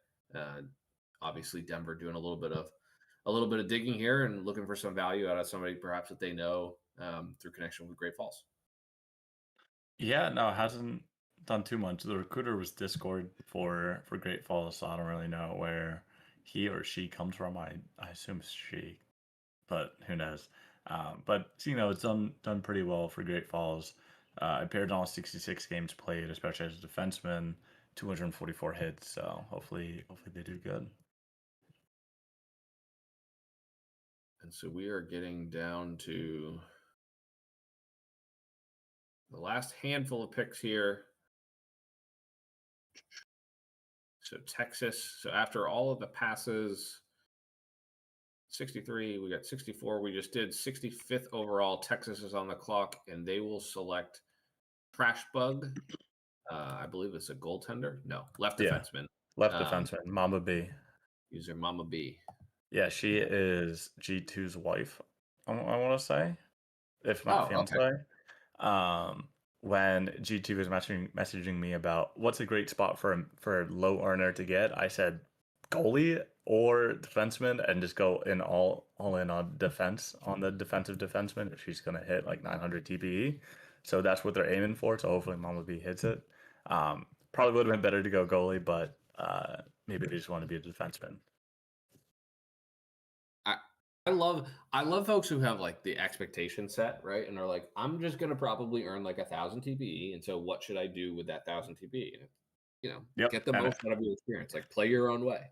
obviously Denver doing a little bit of digging here and looking for some value out of somebody perhaps that they know through connection with Great Falls. Yeah, no, it hasn't done too much. The recruiter was Discord for Great Falls, so I don't really know where he or she comes from. I assume it's she, but who knows? But it's done pretty well for Great Falls. Appeared on 66 games played, especially as a defenseman, 244 hits. So hopefully they do good. And so we are getting down to the last handful of picks here. So Texas. So after all of the passes, 63, we got 64. We just did 65th overall. Texas is on the clock, and they will select Trash Bug. I believe it's a goaltender. No, left defenseman. Left defenseman, Mama B. User Mama B. Yeah, she is G2's wife, I want to say, if not fiance. Okay. When G2 was messaging me about what's a great spot for a low earner to get, I said goalie or defenseman, and just go in all in on defense, on the defensive defenseman if she's going to hit like 900 TPE. So that's what they're aiming for. So hopefully Mama B hits it. Probably would have been better to go goalie, but maybe they just want to be a defenseman. I love folks who have like the expectation set, right? And are like, I'm just going to probably earn like 1,000 TPE. And so what should I do with that 1,000 TPE? Get the most out of your experience, like play your own way.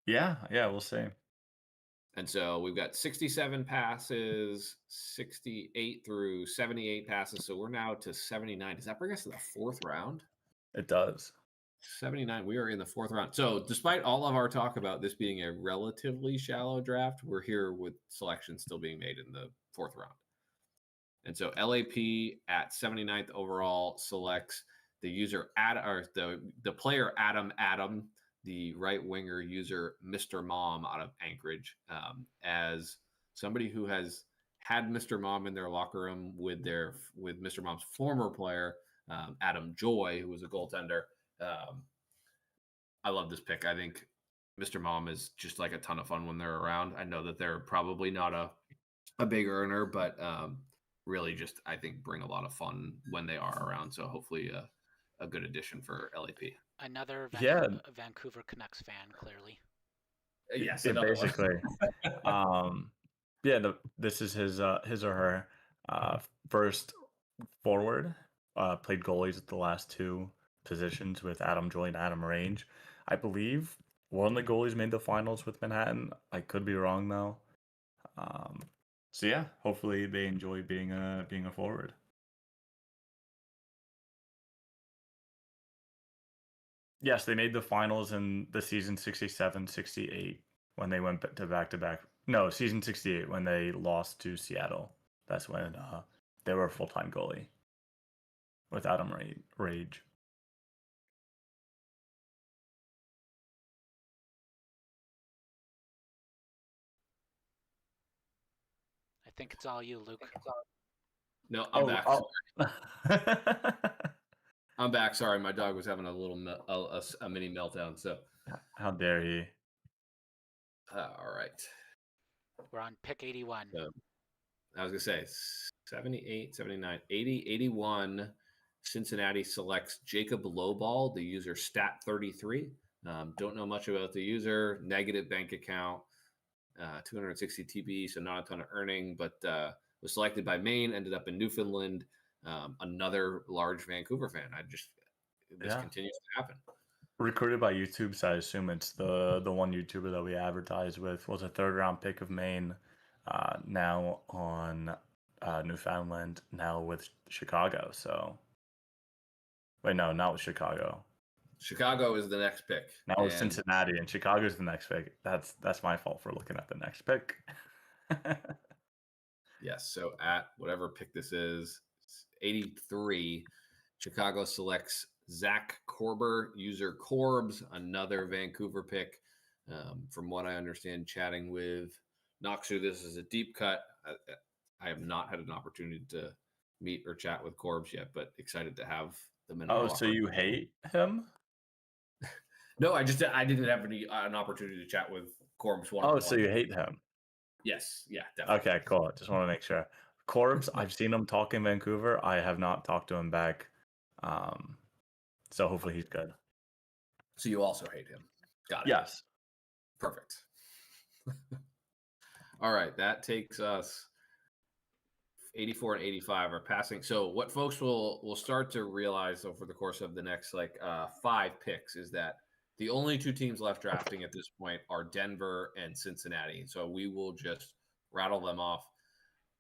Yeah, we'll see. And so we've got 67 passes, 68 through 78 passes. So we're now to 79. Does that bring us to the fourth round? It does. 79. We are in the fourth round. So despite all of our talk about this being a relatively shallow draft, we're here with selections still being made in the fourth round. And so LAP at 79th overall selects the user the player Adam, the right winger user Mr. Mom out of Anchorage, as somebody who has had Mr. Mom in their locker room with Mr. Mom's former player, Adam Joy, who was a goaltender. I love this pick. I think Mr. Mom is just like a ton of fun when they're around. I know that they're probably not a big earner, but really just, I think, bring a lot of fun when they are around. So hopefully a good addition for LAP. Another Vancouver Canucks fan, clearly. Yes, yeah, basically. This is his or her first forward. Played goalies at the last two positions with Adam Joy and Adam Range. I believe one of the goalies made the finals with Manhattan. I could be wrong though. So yeah, hopefully they enjoy being a forward. Yes, they made the finals in the season 67-68 when they went to back-to-back. No, season 68 when they lost to Seattle. That's when they were a full-time goalie with Adam Rage. I think it's all you, Luke. No, I'm back. I'm back. Sorry, my dog was having a little a mini meltdown. So how dare he? All right. We're on pick 81. So, I was going to say 78, 79, 80, 81. Cincinnati selects Jacob Lowball, the user Stat33. Don't know much about the user. Negative bank account, 260 TB, so not a ton of earning, but was selected by Maine, ended up in Newfoundland. Another large Vancouver fan. This continues to happen. Recruited by YouTube, so I assume it's the one YouTuber that we advertised with. Was a third-round pick of Maine, now on Newfoundland, now with Chicago. So, wait, no, not with Chicago. Chicago is the next pick. Now with Cincinnati, and Chicago's the next pick. That's my fault for looking at the next pick. Yes, so at whatever pick this is, 83, Chicago selects Zach Korber, user Corbs, another Vancouver pick. From what I understand, chatting with Noxu, this is a deep cut. I have not had an opportunity to meet or chat with Corbs yet, but excited to have them in. Oh, so you hate him? No, I didn't have an opportunity to chat with Corbs one-on-one. Oh, so you hate him? Yes, yeah, definitely. Okay, cool. Just want to make sure. Corbs, I've seen him talk in Vancouver. I have not talked to him back. So hopefully he's good. So you also hate him. Got it. Yes. Perfect. All right, that takes us 84 and 85 are passing. So what folks will start to realize over the course of the next 5 picks is that the only 2 teams left drafting at this point are Denver and Cincinnati. So we will just rattle them off.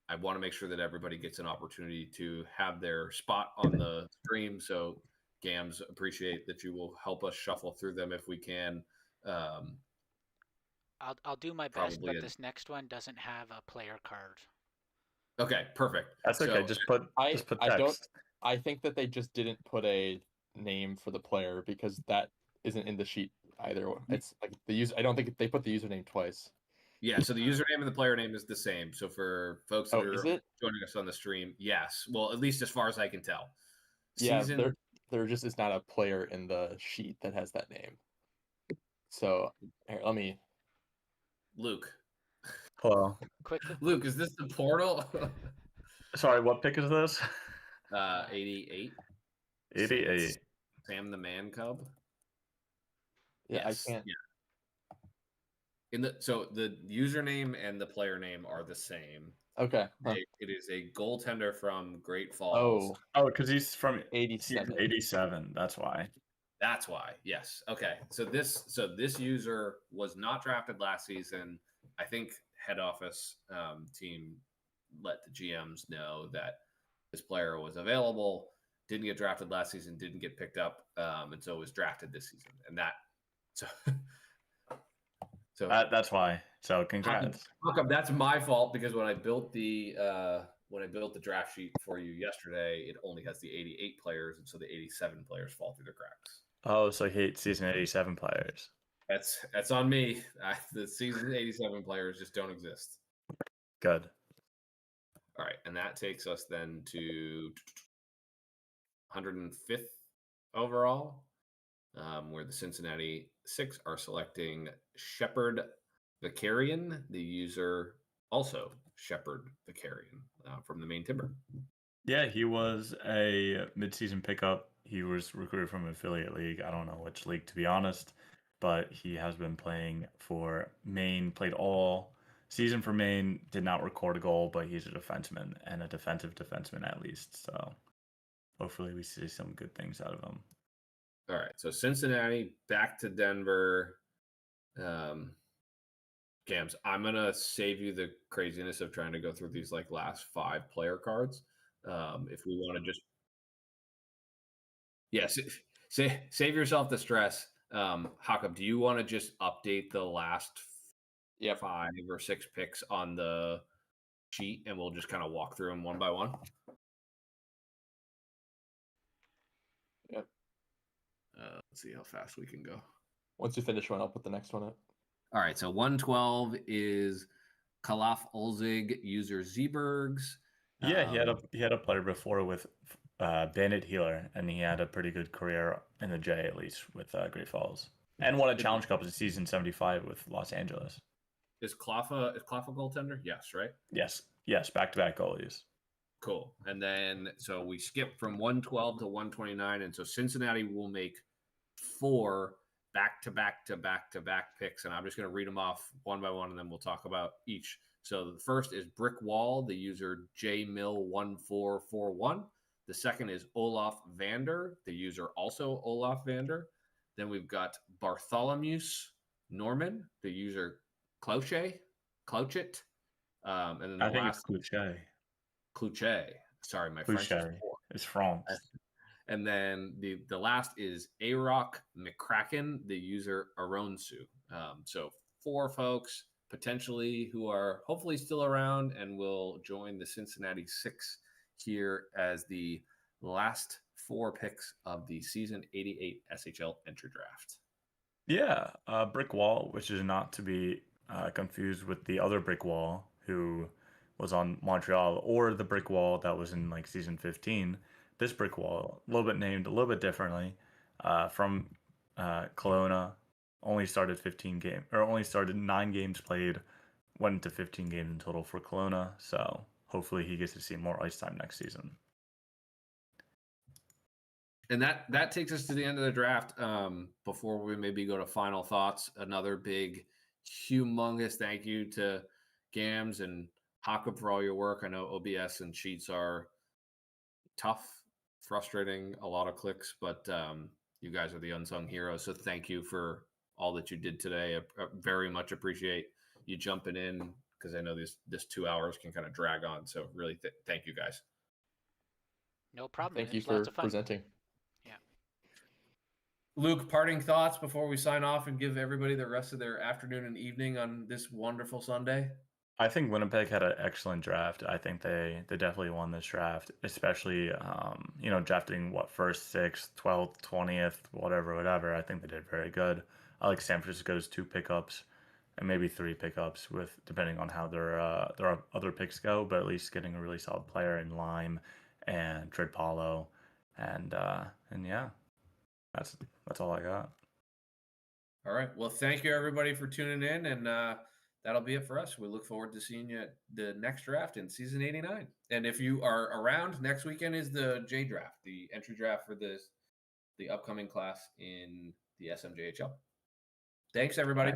I want to make sure that everybody gets an opportunity to have their spot on the stream. So Gams, appreciate that you will help us shuffle through them if we can. I'll do my best, but this next one doesn't have a player card. Okay, perfect. That's okay. Just put text. I think that they just didn't put a name for the player because that isn't in the sheet either. It's like the user. I don't think they put the username twice. Yeah, so the username and the player name is the same. So for folks that are joining us on the stream, yes. Well, at least as far as I can tell. There just is not a player in the sheet that has that name. So here, let me. Luke. Hello. Quickly. Luke, is this the portal? Sorry, what pick is this? 88. 88. Sam the Man Cub. Yeah, yes. I can't. Yeah. So the username and the player name are the same. Okay. Huh. It is a goaltender from Great Falls. Oh, because he's from 87. 87. That's why. That's why. Yes. Okay. So this user was not drafted last season. I think head office team let the GMs know that this player was available. Didn't get drafted last season. Didn't get picked up, and so was drafted this season. And so that's why. So congrats. That's my fault because when I built the when I built the draft sheet for you yesterday, it only has the 88 players, and so the 87 players fall through the cracks. Oh, so he hates season 87 players. That's on me. The season 87 players just don't exist. Good. All right, and that takes us then to 105th overall, where the Cincinnati Six are selecting Shepard Vicarian, the user also Shepard Vicarian from the main Timber. Yeah, he was a midseason pickup. He was recruited from an affiliate league. I don't know which league, to be honest, but he has been playing for Maine, played all season for Maine, did not record a goal, but he's a defenseman and a defensive defenseman at least. So hopefully we see some good things out of him. All right, so Cincinnati back to Denver. Gams, I'm gonna save you the craziness of trying to go through these like last 5 player cards. If we want to just, yes, save yourself the stress. Jakob, do you want to just update the last 5 or 6 picks on the sheet, and we'll just kind of walk through them one by one? Yep. Let's see how fast we can go. Once you finish one, I'll put the next one up. All right, so 112 is Kalaf Olzig, user Zebergs. Yeah, he had a player before with Bandit Healer, and he had a pretty good career in the J, at least, with Great Falls. And won a Challenge Cup in season 75 with Los Angeles. Is Klaffa a goaltender? Yes, right? Yes, back-to-back goalies. Cool. And then, so we skip from 112 to 129, and so Cincinnati will make 4 back-to-back picks, and I'm just going to read them off one by one, and then we'll talk about each. So the first is Brick Wall, the user JMill1441. The second is Olaf Vander, the user also Olaf Vander. Then we've got Bartholomeus Norman, the user Clouchet. And then the last Clouchet. Sorry, my French is poor. It's France. And then the last is Arock McCracken, the user Aronsu. So 4 folks potentially who are hopefully still around and will join the Cincinnati Six here as the last 4 picks of the season 88 SHL Entry Draft. Yeah, Brick Wall, which is not to be confused with the other Brick Wall who was on Montreal, or the Brick Wall that was in like season 15. This Brick Wall, a little bit named a little bit differently, from Kelowna, only started 9 games played, went into 15 games in total for Kelowna. So hopefully he gets to see more ice time next season. And that takes us to the end of the draft. Before we maybe go to final thoughts, another big, humongous thank you to Gams and Jakob for all your work. I know OBS and Sheets are tough, frustrating, a lot of clicks, but you guys are the unsung heroes. So thank you for all that you did today. I very much appreciate you jumping in, because I know this 2 hours can kind of drag on. So really thank you guys. No problem. Thank you for presenting. Yeah. Luke, parting thoughts before we sign off and give everybody the rest of their afternoon and evening on this wonderful Sunday? I think Winnipeg had an excellent draft. I think they definitely won this draft, especially drafting first, 6th, 12th, 20th, whatever. I think they did very good. I like San Francisco's 2 pickups and maybe 3 pickups, with depending on how their other picks go, but at least getting a really solid player in Lime and Trid Paulo, and yeah, that's all I got. All right. Well, thank you everybody for tuning in, and that'll be it for us. We look forward to seeing you at the next draft in season 89. And if you are around, next weekend is the J draft, the entry draft for the upcoming class in the SMJHL. Thanks, everybody.